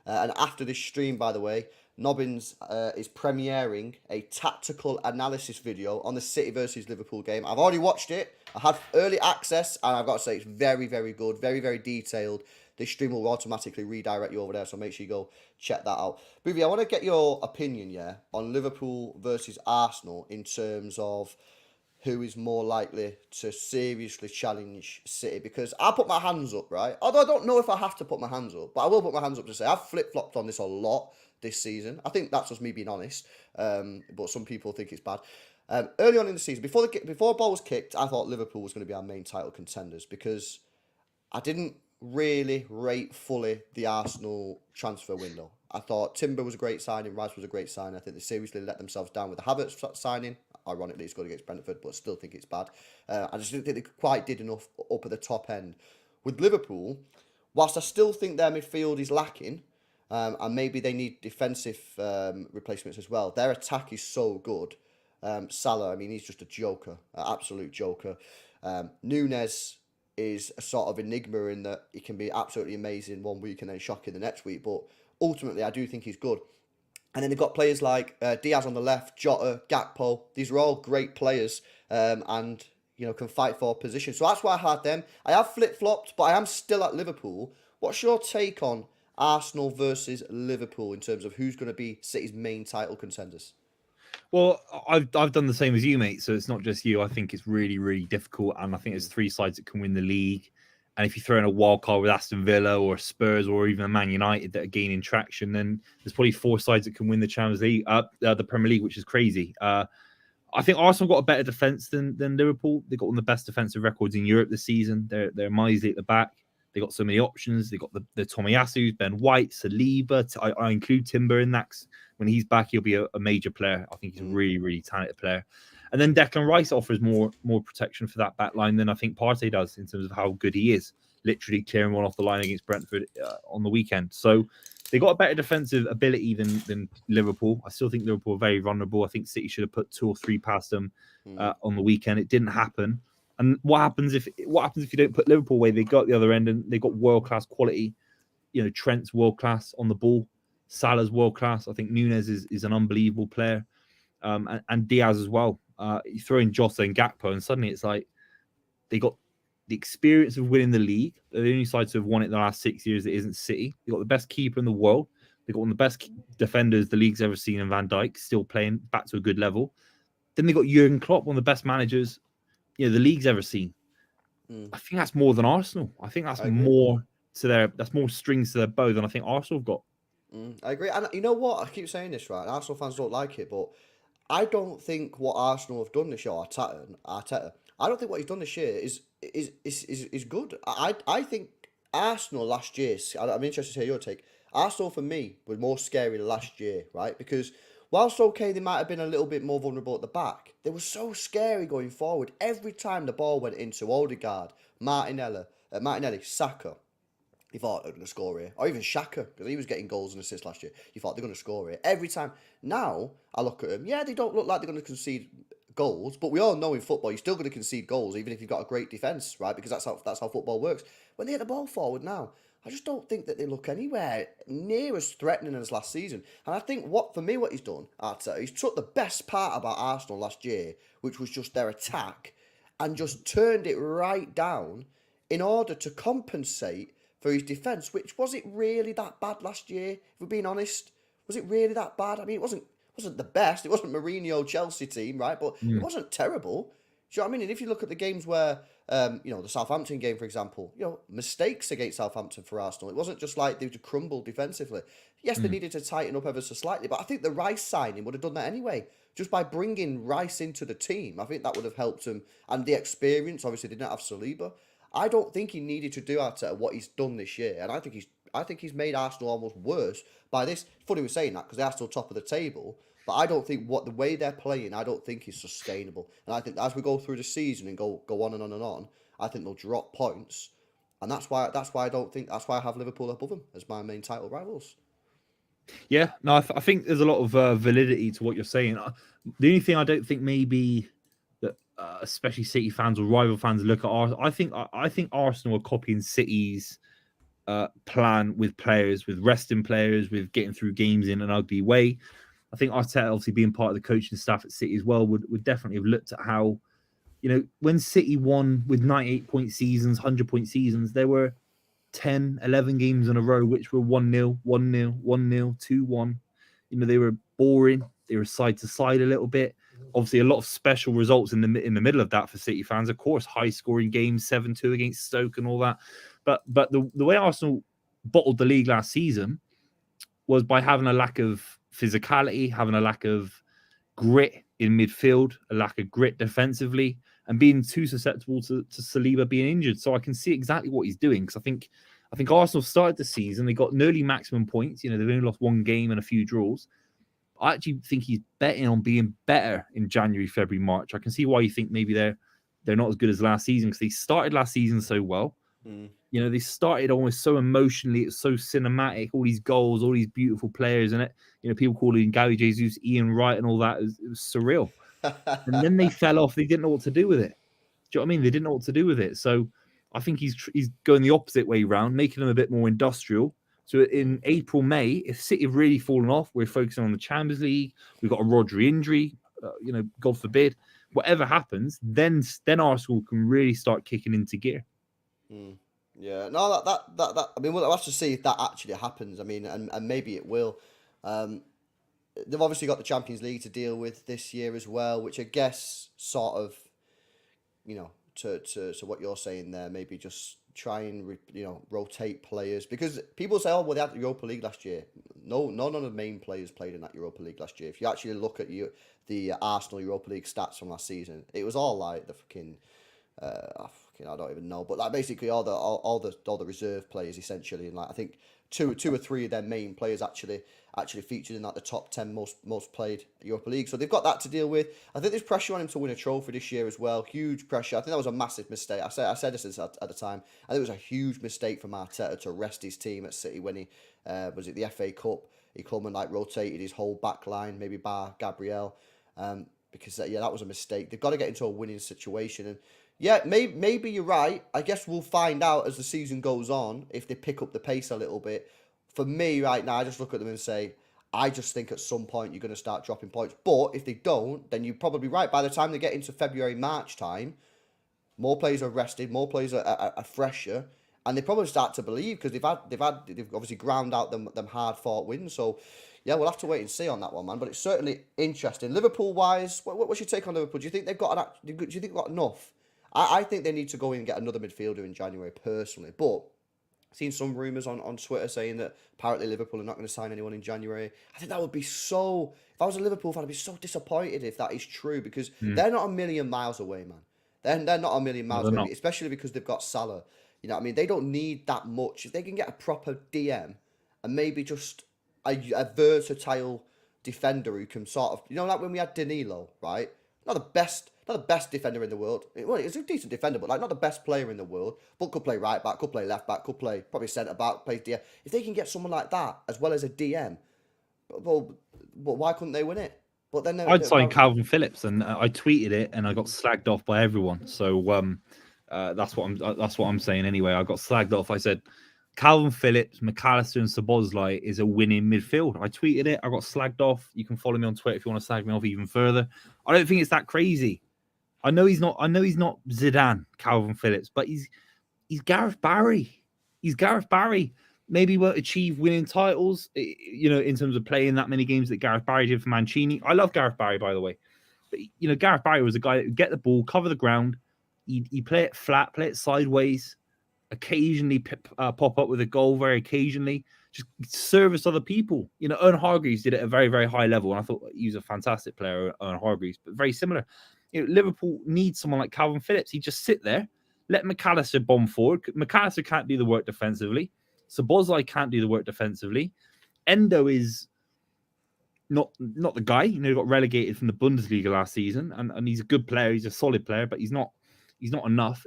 And after this stream, by the way, Nobbins is premiering a tactical analysis video on the City versus Liverpool game. I've already watched it. I had early access, and I've got to say it's very, very good. Very, very detailed. This stream will automatically redirect you over there, so make sure you go check that out. BUVEY, I want to get your opinion, on Liverpool versus Arsenal in terms of who is more likely to seriously challenge City, because I put my hands up, right? Although I don't know if I have to put my hands up, but I will put my hands up to say I've flip-flopped on this a lot this season. I think that's just me being honest, but some people think it's bad. Early on in the season, before a ball was kicked, I thought Liverpool was going to be our main title contenders, because I didn't really rate fully the Arsenal transfer window. I thought Timber was a great signing, Rice was a great signing. I think they seriously let themselves down with the Havertz signing. Ironically, it's good against Brentford, but I still think it's bad. I just didn't think they quite did enough up at the top end. With Liverpool, whilst I still think their midfield is lacking, and maybe they need defensive replacements as well, their attack is so good. Salah, I mean, he's just a joker, an absolute joker. Nunez is a sort of enigma in that he can be absolutely amazing one week and then shocking the next week, but ultimately I do think he's good. And then they've got players like Diaz on the left, Jota, Gakpo. These are all great players, and can fight for position. So that's why I had them. I have flip-flopped, but I am still at Liverpool. What's your take on Arsenal versus Liverpool in terms of who's going to be City's main title contenders? Well, I've done the same as you, mate. So it's not just you. I think it's really, really difficult, and I think there's three sides that can win the league. And if you throw in a wild card with Aston Villa or Spurs or even a Man United that are gaining traction, then there's probably four sides that can win the Champions League, the Premier League, which is crazy. I think Arsenal got a better defense than Liverpool. They got one of the best defensive records in Europe this season. They're miserly at the back. They got so many options. They got the Tomiyasu, Ben White, Saliba. I include Timber in that. When he's back, he'll be a major player. I think he's a really, really talented player. And then Declan Rice offers more protection for that back line than I think Partey does in terms of how good he is, literally clearing one off the line against Brentford on the weekend. So they got a better defensive ability than Liverpool. I still think Liverpool are very vulnerable. I think City should have put 2 or 3 past them on the weekend. It didn't happen. And what happens if you don't put Liverpool away? They got the other end and they got world-class quality. Trent's world-class on the ball. Salah's world-class. I think Nunez is an unbelievable player. And Diaz as well. You throw in Jota and Gakpo, and suddenly it's like they got the experience of winning the league. They're the only side to have won it in the last 6 years that isn't City. They've got the best keeper in the world. They've got one of the best defenders the league's ever seen in Van Dijk, still playing back to a good level. Then they've got Jurgen Klopp, one of the best managers the league's ever seen. I think that's more than Arsenal. I think that's more strings to their bow than I think Arsenal have got. I agree. And you know what? I keep saying this, right? Arsenal fans don't like it, but I don't think what Arsenal have done this year, Arteta, I don't think what he's done this year is good. I think Arsenal last year, I'm interested to hear your take. Arsenal, for me, were more scary last year, right? Because whilst, okay, they might have been a little bit more vulnerable at the back, they were so scary going forward. Every time the ball went into Odegaard, Martinelli, Saka, you thought they're going to score here. Or even Xhaka, because he was getting goals and assists last year. You thought they're going to score here. Every time. Now, I look at them, yeah, they don't look like they're going to concede goals, but we all know in football, you're still going to concede goals, even if you've got a great defence, right? Because that's how football works. When they hit the ball forward now, I just don't think that they look anywhere near as threatening as last season. And I think what he's done, Arteta, he's took the best part about Arsenal last year, which was just their attack, and just turned it right down in order to compensate for his defence, which wasn't really that bad last year, if we're being honest. Was it really that bad? I mean, it wasn't the best. It wasn't Mourinho Chelsea team, right? But it wasn't terrible. Do you know what I mean? And if you look at the games where, the Southampton game, for example, mistakes against Southampton for Arsenal. It wasn't just like they crumbled defensively. Yes, they needed to tighten up ever so slightly, but I think the Rice signing would have done that anyway. Just by bringing Rice into the team, I think that would have helped him. And the experience, obviously, they didn't have Saliba. I don't think he needed to do Arteta what he's done this year, and I think he's made Arsenal almost worse by this. Funny we're saying that because they are still top of the table, but I don't think the way they're playing, I don't think is sustainable. And I think as we go through the season and go on and on and on, I think they'll drop points, and that's why I have Liverpool above them as my main title rivals. Yeah, no, I think there's a lot of validity to what you're saying. The only thing I don't think maybe that especially City fans or rival fans look at Arsenal. I think Arsenal are copying City's plan with players, with resting players, with getting through games in an ugly way. I think Arteta, obviously being part of the coaching staff at City as well, would definitely have looked at how, when City won with 98-point seasons, 100-point seasons, there were 10, 11 games in a row which were 1-0, 1-0, 1-0, 2-1. They were boring. They were side to side a little bit. Obviously, a lot of special results in the middle of that for City fans. Of course, high-scoring games, 7-2 against Stoke and all that. But the way Arsenal bottled the league last season was by having a lack of physicality, having a lack of grit in midfield, a lack of grit defensively, and being too susceptible to Saliba being injured. So I can see exactly what he's doing, because I think Arsenal started the season, they got nearly maximum points. They've only lost one game and a few draws. I actually think he's betting on being better in January, February, March. I can see why you think maybe they're not as good as last season, because they started last season so well. They started almost so emotionally, it's so cinematic, all these goals, all these beautiful players in it. People calling Gary Jesus, Ian Wright and all that. It was surreal. And then they fell off. They didn't know what to do with it. Do you know what I mean? They didn't know what to do with it. So I think he's going the opposite way around, making them a bit more industrial. So in April, May, if City have really fallen off, we're focusing on the Champions League. We've got a Rodri injury, God forbid. Whatever happens, then Arsenal can really start kicking into gear. Yeah, no, that I mean, we'll have to see if that actually happens. I mean, and maybe it will. They've obviously got the Champions League to deal with this year as well, which I guess sort of, to what you're saying there, maybe just try and rotate players, because people say, oh well, they had the Europa League last year. No, none of the main players played in that Europa League last year. If you actually look at the Arsenal Europa League stats from last season, it was all like the fucking. I don't even know, but like basically all the reserve players essentially, and like I think two or three of their main players actually featured in like the top 10 most played Europa League. So they've got that to deal with. I think there's pressure on him to win a trophy this year as well. Huge pressure. I think that was a massive mistake. I said this at the time. I think it was a huge mistake from Arteta to rest his team at City when he was it the FA Cup. He come and like rotated his whole back line, maybe bar Gabriel, because that was a mistake. They've got to get into a winning situation. And yeah, maybe you're right. I guess we'll find out as the season goes on if they pick up the pace a little bit. For me right now, I just look at them and say, I just think at some point you're going to start dropping points. But if they don't, then you're probably right. By the time they get into February, March time, more players are rested, more players are fresher, and they probably start to believe because they've obviously ground out them hard fought wins. So yeah, we'll have to wait and see on that one, man. But it's certainly interesting. Liverpool wise, what's your take on Liverpool? Do you think they've got do you think they've got enough? I think they need to go in and get another midfielder in January personally, but seen some rumours on Twitter saying that apparently Liverpool are not going to sign anyone in January. I think that would be so. If I was a Liverpool fan, I'd be so disappointed if that is true because they're not a million miles away, man. They're not a million No, miles they're away, not. especially because they've got Salah. You know what I mean? They don't need that much. If they can get a proper DM and maybe just a versatile defender who can sort of, like when we had Danilo, right? Not the best defender in the world. Well, he's a decent defender, but like not the best player in the world. But could play right back, could play left back, could play probably centre back, play DM. If they can get someone like that as well as a DM, well, why couldn't they win it? But then I'd sign Calvin Phillips, and I tweeted it, and I got slagged off by everyone. So that's what I'm saying anyway. I got slagged off. I said Calvin Phillips, McAllister, and Szoboszlai is a winning midfield. I tweeted it. I got slagged off. You can follow me on Twitter if you want to slag me off even further. I don't think it's that crazy. I know he's not Zidane, Calvin Phillips, but he's Gareth Barry. He's Gareth Barry. Maybe he won't achieve winning titles, in terms of playing that many games that Gareth Barry did for Mancini. I love Gareth Barry, by the way. But, Gareth Barry was a guy that would get the ball, cover the ground. He'd play it flat, play it sideways, occasionally pop up with a goal very occasionally, just service other people. Owen Hargreaves did it at a very, very high level, and I thought he was a fantastic player, Owen Hargreaves, but very similar. Liverpool needs someone like Calvin Phillips. He just sit there, let McAllister bomb forward. McAllister can't do the work defensively. Szoboszlai can't do the work defensively. Endo is not the guy. He got relegated from the Bundesliga last season, and he's a good player. He's a solid player, but he's not enough.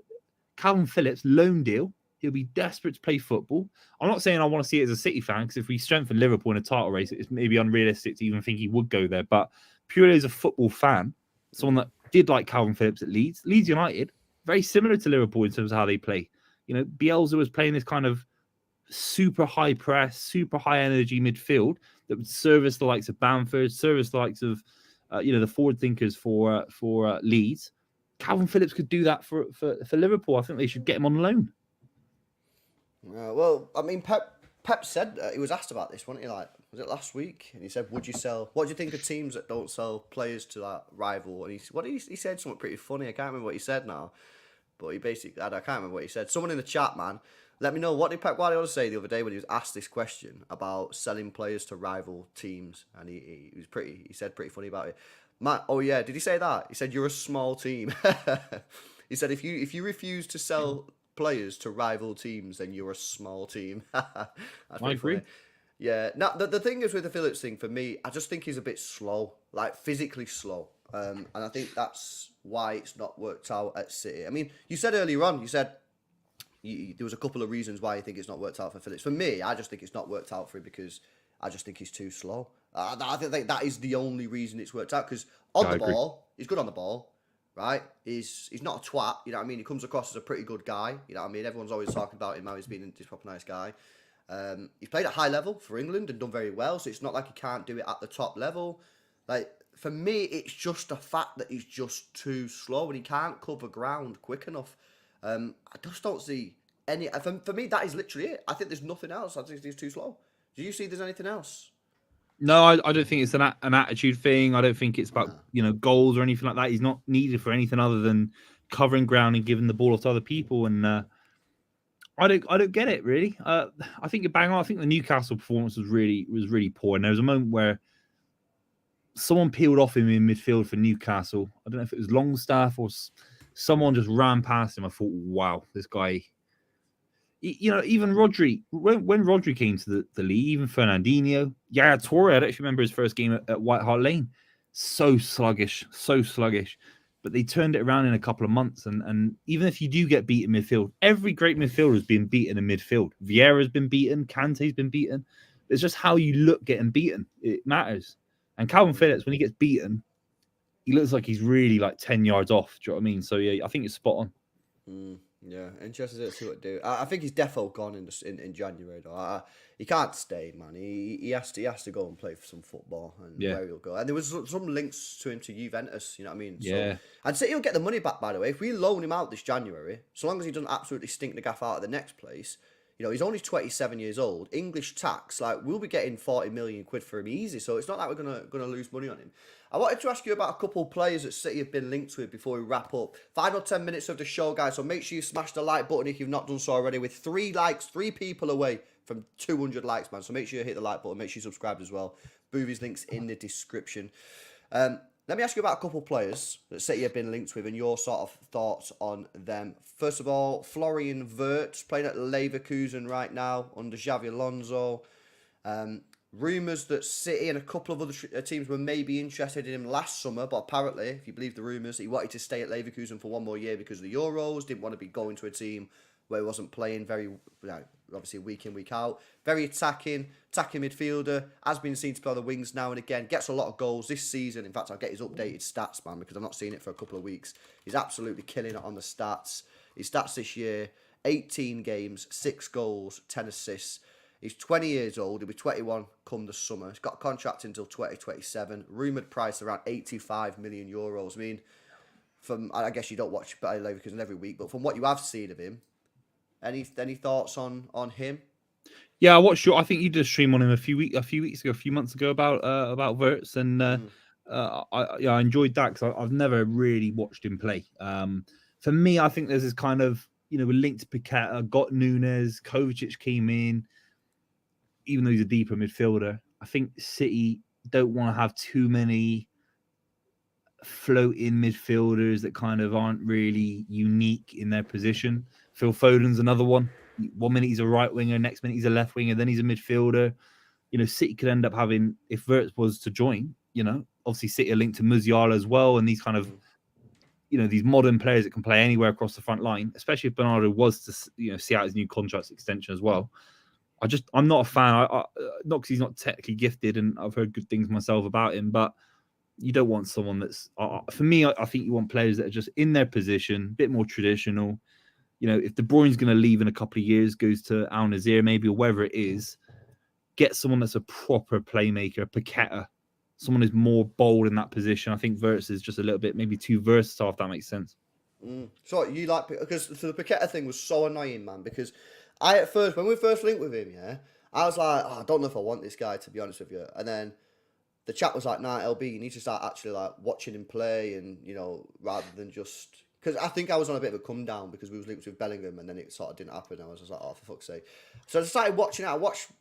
Calvin Phillips, loan deal. He'll be desperate to play football. I'm not saying I want to see it as a City fan, because if we strengthen Liverpool in a title race, it's maybe unrealistic to even think he would go there. But purely as a football fan, someone that did like Calvin Phillips at Leeds United, very similar to Liverpool in terms of how they play. Bielsa was playing this kind of super high press, super high energy midfield that would service the likes of Bamford, service the likes of the forward thinkers for Leeds. Calvin Phillips could do that for Liverpool. I think they should get him on loan. Well, I mean, Pep said he was asked about this, wasn't he? Like, was it last week? And he said, "Would you sell? What do you think of teams that don't sell players to that rival?" And he said something pretty funny. I can't remember what he said now, but I can't remember what he said. Someone in the chat, man, let me know, what did Pep Guardiola say the other day when he was asked this question about selling players to rival teams? And he said pretty funny about it. Matt, oh yeah, did he say that? He said, "You're a small team." He said, if you refuse to sell players to rival teams, then you're a small team. That's I agree. Funny. Yeah. Now the thing is with the Phillips thing, for me, I just think he's a bit slow, like physically slow. And I think that's why it's not worked out at City. I mean, you said earlier on, there was a couple of reasons why you think it's not worked out for Phillips. For me, I just think it's not worked out for him because I just think he's too slow. I think that is the only reason it's worked out, because ball, he's good on the ball, right? He's not a twat, you know what I mean? He comes across as a pretty good guy, you know what I mean? Everyone's always talking about him, how he's been this proper nice guy. He's played at high level for England and done very well, so it's not like he can't do it at the top level. Like, for me, it's just the fact that he's just too slow and he can't cover ground quick enough. I just don't see any. For me, that is literally it. I think there's nothing else. I think he's too slow. Do you see there's anything else? No, I don't think it's an attitude thing. I don't think it's about goals or anything like that. He's not needed for anything other than covering ground and giving the ball to other people. And I don't get it really. I think you're bang on. I think the Newcastle performance was really poor. And there was a moment where someone peeled off him in midfield for Newcastle. I don't know if it was Longstaff or someone just ran past him. I thought, wow, this guy. Even Rodri, when Rodri came to the league, even Fernandinho, Yaya Toure, I don't actually remember his first game at White Hart Lane. So sluggish. But they turned it around in a couple of months. And even if you do get beat in midfield, every great midfielder has been beaten in midfield. Vieira's been beaten. Kante's been beaten. It's just how you look getting beaten. It matters. And Calvin Phillips, when he gets beaten, he looks like he's really like 10 yards off. Do you know what I mean? So, yeah, I think it's spot on. Yeah, interested to see what do. I think he's defo gone in January though. He can't stay, man. He has to go and play for some football, and Yeah, where he'll go. And there was some links to him to Juventus. You know what I mean? So yeah. I'd say he'll get the money back. By the way, if we loan him out this January, so long as he doesn't absolutely stink the gaff out of the next place. He's only 27 years old. English tax, like we'll be getting 40 million quid for him easy. So it's not like we're gonna lose money on him. I wanted to ask you about a couple of players that City have been linked with before we wrap up. 5 or 10 minutes of the show, guys. So make sure you smash the like button if you've not done so already. With 3 likes, 3 people away from 200 likes, man. So make sure you hit the like button. Make sure you subscribe as well. BUVEY's links in the description. Let me ask you about a couple of players that City have been linked with and your sort of thoughts on them. First of all, Florian Wirtz, playing at Leverkusen right now under Xavi Alonso. Rumours that City and a couple of other teams were maybe interested in him last summer, but apparently, if you believe the rumours, he wanted to stay at Leverkusen for one more year because of the Euros, didn't want to be going to a team where he wasn't playing obviously week in, week out. Very attacking midfielder, has been seen to play on the wings now and again, gets a lot of goals this season. In fact, I'll get his updated stats, man, because I've not seen it for a couple of weeks. He's absolutely killing it on the stats. His stats this year, 18 games, 6 goals, 10 assists. He's 20 years old. He'll be 21 come the summer. He's got a contract until 2027. Rumoured price around 85 million euros. I mean, I guess you don't watch Bayer Leverkusen every week, but from what you have seen of him, any thoughts on him? Yeah, I watched I think you did a stream on him a few months ago about Wirtz, and I enjoyed that because I've never really watched him play. For me, I think there's this kind of we're linked to Paqueta, got Nunes, Kovacic came in, even though he's a deeper midfielder. I think City don't want to have too many floating midfielders that kind of aren't really unique in their position. Phil Foden's another one. 1 minute he's a right winger, next minute he's a left winger, then he's a midfielder. City could end up having, if Wirtz was to join, obviously City are linked to Musiala as well, and these kind of, these modern players that can play anywhere across the front line, especially if Bernardo was to, see out his new contract extension as well. I'm not a fan. Not because he's not technically gifted, and I've heard good things myself about him, but you don't want someone that's, for me, I think you want players that are just in their position, a bit more traditional. If De Bruyne's going to leave in a couple of years, goes to Al Nassr maybe, or wherever it is, get someone that's a proper playmaker, a Paqueta, someone who's more bold in that position. I think Wirtz is just a little bit maybe too versatile, if that makes sense. So you like, because the Paqueta thing was so annoying, man, because at first, when we first linked with him, I was like, I don't know if I want this guy, to be honest with you. And then the chat was like, nah, LB, you need to start actually like watching him play, and rather than just, because I think I was on a bit of a come down because we was linked with Bellingham, and then it sort of didn't happen. I was just like, oh, for fuck's sake. So I started watching it. I watched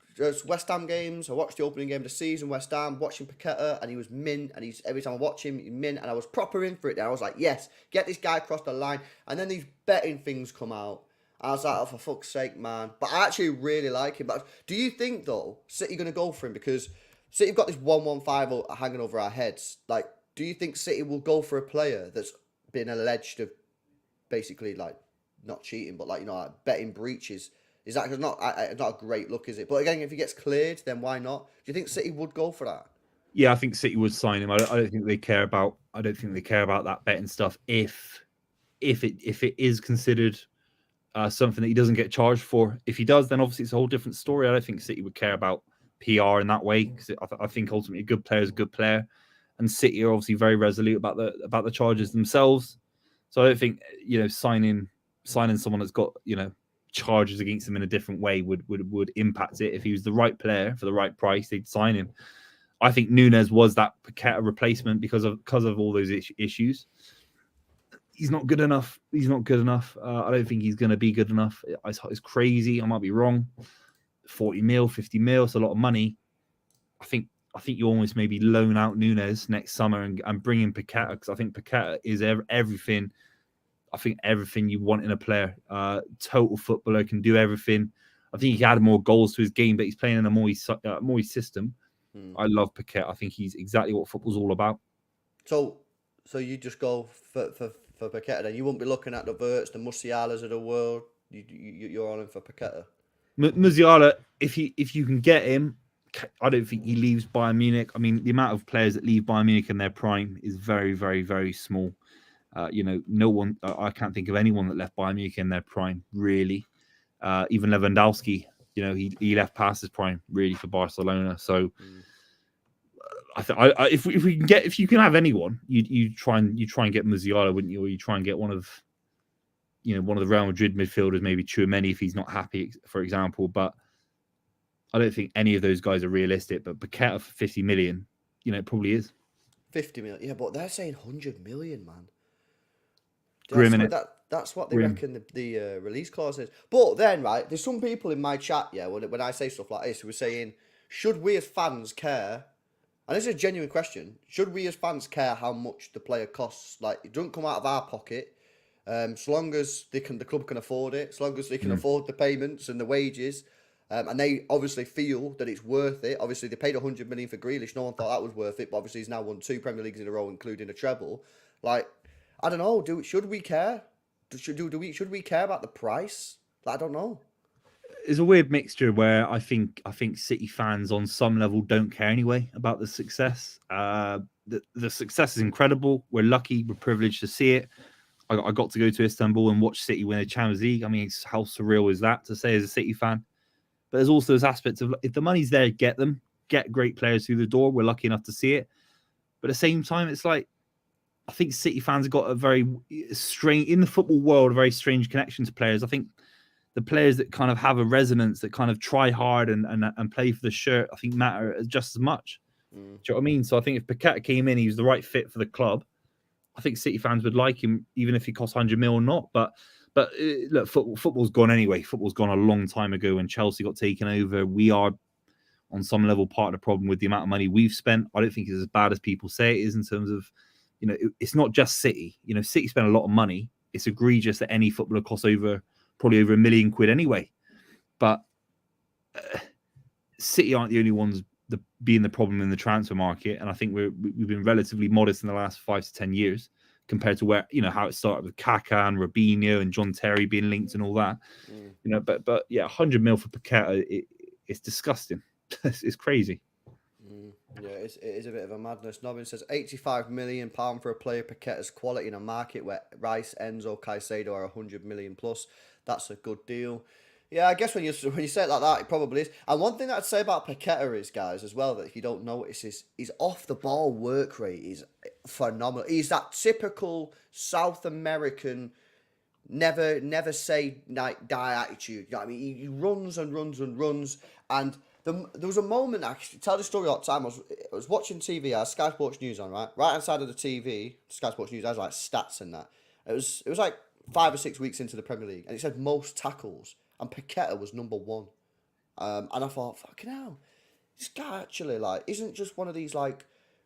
West Ham games. I watched the opening game of the season, West Ham, watching Paqueta, and he was mint. And every time I watch him, he's mint. And I was proper in for it. Then I was like, yes, get this guy across the line. And then these betting things come out. I was like, oh, for fuck's sake, man. But I actually really like him. But do you think, though, City going to go for him? Because City have got this 115 hanging over our heads. Like, do you think City will go for a player that's been alleged of basically, like, not cheating, but, like, like betting breaches? Is that not a great look, is it? But again, if he gets cleared, then why not? Do you think City would go for that? Yeah, I think City would sign him. I don't think they care about. I don't think they care about that betting stuff. If it is considered something that he doesn't get charged for, if he does, then obviously it's a whole different story. I don't think City would care about PR in that way, because I think ultimately a good player is a good player, and City are obviously very resolute about the charges themselves. So I don't think signing someone that's got charges against him in a different way would impact it. If he was the right player for the right price, they'd sign him. I think Nunes was that Paqueta replacement because of all those issues. He's not good enough. I don't think he's going to be good enough. It's crazy. I might be wrong. 40 mil, 50 mil, it's a lot of money. I think you almost maybe loan out Nunes next summer and bring in Paqueta, because I think Paqueta is everything. I think everything you want in a player. Total footballer, can do everything. I think he can add more goals to his game, but he's playing in a Moyes system. I love Paqueta. I think he's exactly what football's all about. So you just go for Paqueta then? You wouldn't be looking at the Wirtz, the Musialas of the world. You're on him for Paqueta. Musiala, if you can get him, I don't think he leaves Bayern Munich. I mean, the amount of players that leave Bayern Munich in their prime is very, very, very small. No one. I can't think of anyone that left Bayern Munich in their prime, really. Even Lewandowski, he left past his prime really for Barcelona. So if you can have anyone, you try and get Musiala, wouldn't you? Or you try and get one of the Real Madrid midfielders, maybe Tchouameni if he's not happy, for example. But I don't think any of those guys are realistic. But Paqueta for 50 million, it probably is. 50 million, yeah, but they're saying 100 million, man. Grim, innit? That's what they reckon the release clause is. But then, right, there's some people in my chat, yeah, when I say stuff like this, who are saying, should we as fans care? And this is a genuine question. Should we as fans care how much the player costs? Like, it doesn't come out of our pocket. So long as the club can afford it, so long as they can afford the payments and the wages, and they obviously feel that it's worth it. Obviously, they paid 100 million for Grealish. No one thought that was worth it, but obviously he's now won 2 Premier Leagues in a row, including a treble. Like, I don't know. Should we care? Should we care about the price? I don't know. It's a weird mixture where I think City fans on some level don't care anyway about the success. The success is incredible. We're lucky. We're privileged to see it. I got to go to Istanbul and watch City win a Champions League. I mean, how surreal is that to say as a City fan? But there's also this aspect of, if the money's there, get them. Get great players through the door. We're lucky enough to see it. But at the same time, it's like, I think City fans have got a very strange, in the football world, a very strange connection to players. I think the players that kind of have a resonance, that kind of try hard and play for the shirt, I think matter just as much. Do you know what I mean? So I think if Paqueta came in, he was the right fit for the club. I think City fans would like him, even if he costs 100 mil or not. But look, football's gone anyway. Football's gone a long time ago when Chelsea got taken over. We are, on some level, part of the problem with the amount of money we've spent. I don't think it's as bad as people say it is in terms of, it's not just City. City spend a lot of money. It's egregious that any footballer costs probably over £1 million anyway. But City aren't the only ones being the problem in the transfer market, and I think we've been relatively modest in the last 5 to 10 years compared to where how it started with Kaká and Robinho and John Terry being linked and all that. But yeah, 100 mil for Paqueta, it's disgusting. It's crazy. Yeah, it is a bit of a madness. Nobbin says £85 million for a player Paqueta's quality in a market where Rice, Enzo, Caicedo are 100 million plus. That's a good deal. Yeah, I guess when you say it like that, it probably is. And one thing that I'd say about Paqueta is, guys, as well, that if you don't notice, is his off-the-ball work rate is phenomenal. He's that typical South American, never say die attitude. You know what I mean? He runs and runs and runs. And there was a moment, actually, tell the story all the time. I was watching TV, I had Sky Sports News on, right? Right inside of the TV, Sky Sports News has like stats and that. It was like 5 or 6 weeks into the Premier League, and it said most tackles. And Paqueta was number 1. And I thought, fucking hell, this guy actually, isn't just one of these,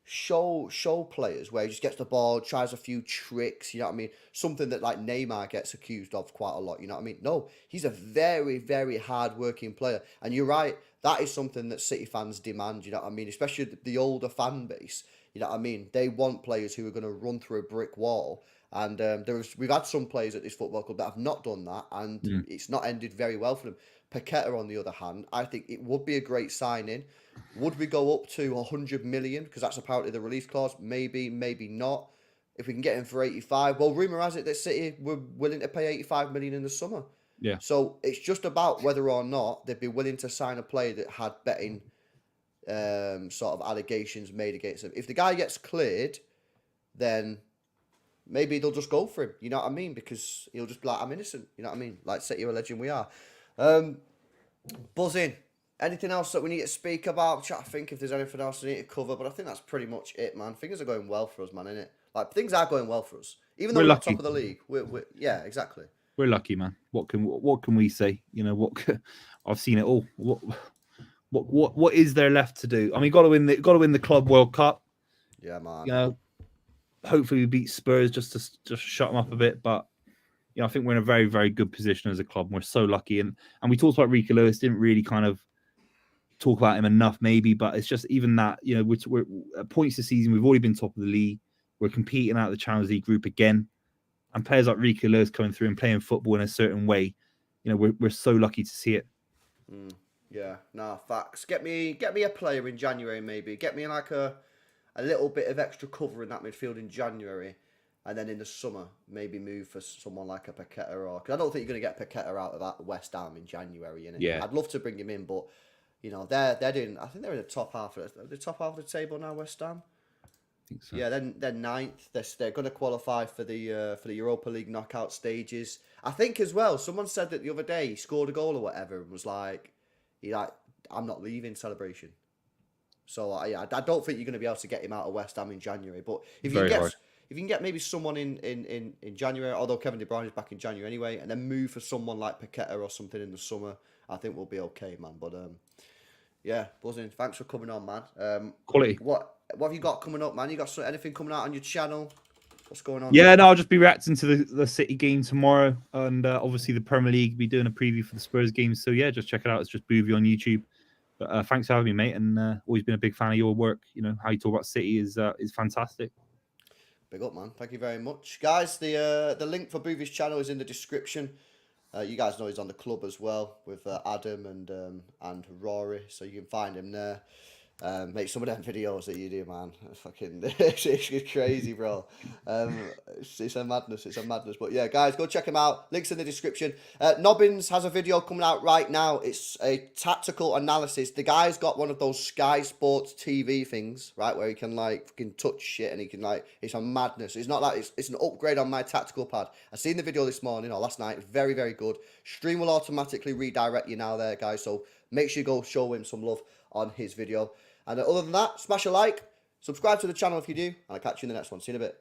show players where he just gets the ball, tries a few tricks, you know what I mean? Something that, Neymar gets accused of quite a lot, you know what I mean? No, he's a very, very hard-working player. And you're right, that is something that City fans demand, you know what I mean? Especially the older fan base, you know what I mean? They want players who are going to run through a brick wall. And we've had some players at this football club that have not done that, and it's not ended very well for them. Paqueta, on the other hand, I think it would be a great signing. Would we go up to 100 million? Because that's apparently the release clause. Maybe, maybe not. If we can get him for 85, well, rumour has it that City were willing to pay 85 million in the summer. Yeah. So it's just about whether or not they'd be willing to sign a player that had betting sort of allegations made against him. If the guy gets cleared, then maybe they'll just go for him, you know what I mean? Because he'll just be like, I'm innocent, you know what I mean? Like, City are a legend, we are. Buzzing. Anything else that we need to speak about? I'm trying to think if there's anything else we need to cover, but I think that's pretty much it, man. Things are going well for us, man, innit? Things are going well for us. Even though we're at the top of the league. Yeah, exactly. We're lucky, man. What can we say? I've seen it all. What is there left to do? I mean, got to win the Club World Cup. Yeah, man. Hopefully we beat Spurs just to shut them up a bit. But I think we're in a very, very good position as a club. We're so lucky. And we talked about Rico Lewis, didn't really kind of talk about him enough, maybe. But it's just even that, we're at points this season, we've already been top of the league. We're competing out of the Champions League group again. And players like Rico Lewis coming through and playing football in a certain way, we're so lucky to see it. Yeah, facts. Get me a player in January, maybe. Get me a little bit of extra cover in that midfield in January. and then in the summer maybe move for someone like a Paqueta, or because I don't think you're going to get Paqueta out of that West Ham in January. Innit? Yeah. I'd love to bring him in, but you know they're doing. I think they're in the top half of the table now. West Ham. I think so. Yeah, then they're ninth. They're going to qualify for the Europa League knockout stages. I think as well. Someone said that the other day he scored a goal or whatever, and was like, I'm not leaving celebration. So I don't think you're going to be able to get him out of West Ham in January. But if you can get maybe someone in January, although Kevin De Bruyne is back in January anyway, and then move for someone like Paqueta or something in the summer, I think we'll be okay, man. But yeah, buzzing. Thanks for coming on, man. Quality. What have you got coming up, man? You got anything coming out on your channel? What's going on? Yeah, no, I'll just be reacting to the City game tomorrow, and obviously the Premier League. Be doing a preview for the Spurs games. So yeah, just check it out. It's just BUVEY on YouTube. But thanks for having me, mate, and always been a big fan of your work. You know how you talk about City is fantastic. Big up, man. Thank you very much, guys. The link for BUVEY's channel is in the description. You guys know he's on the club as well with Adam and Rory, so you can find him there. Make some of them videos that you do, man. Fucking, it's crazy, bro. It's a madness. It's a madness. But yeah, guys, go check him out. Links in the description. Nobbins has a video coming out right now. It's a tactical analysis. The guy's got one of those Sky Sports TV things, right, where he can like fucking touch shit and he can like. It's a madness. It's not like it's an upgrade on my tactical pad. I seen the video this morning or last night. Very, very good. Stream will automatically redirect you now, there, guys. So make sure you go show him some love on his video. And other than that, smash a like, subscribe to the channel if you do, and I'll catch you in the next one. See you in a bit.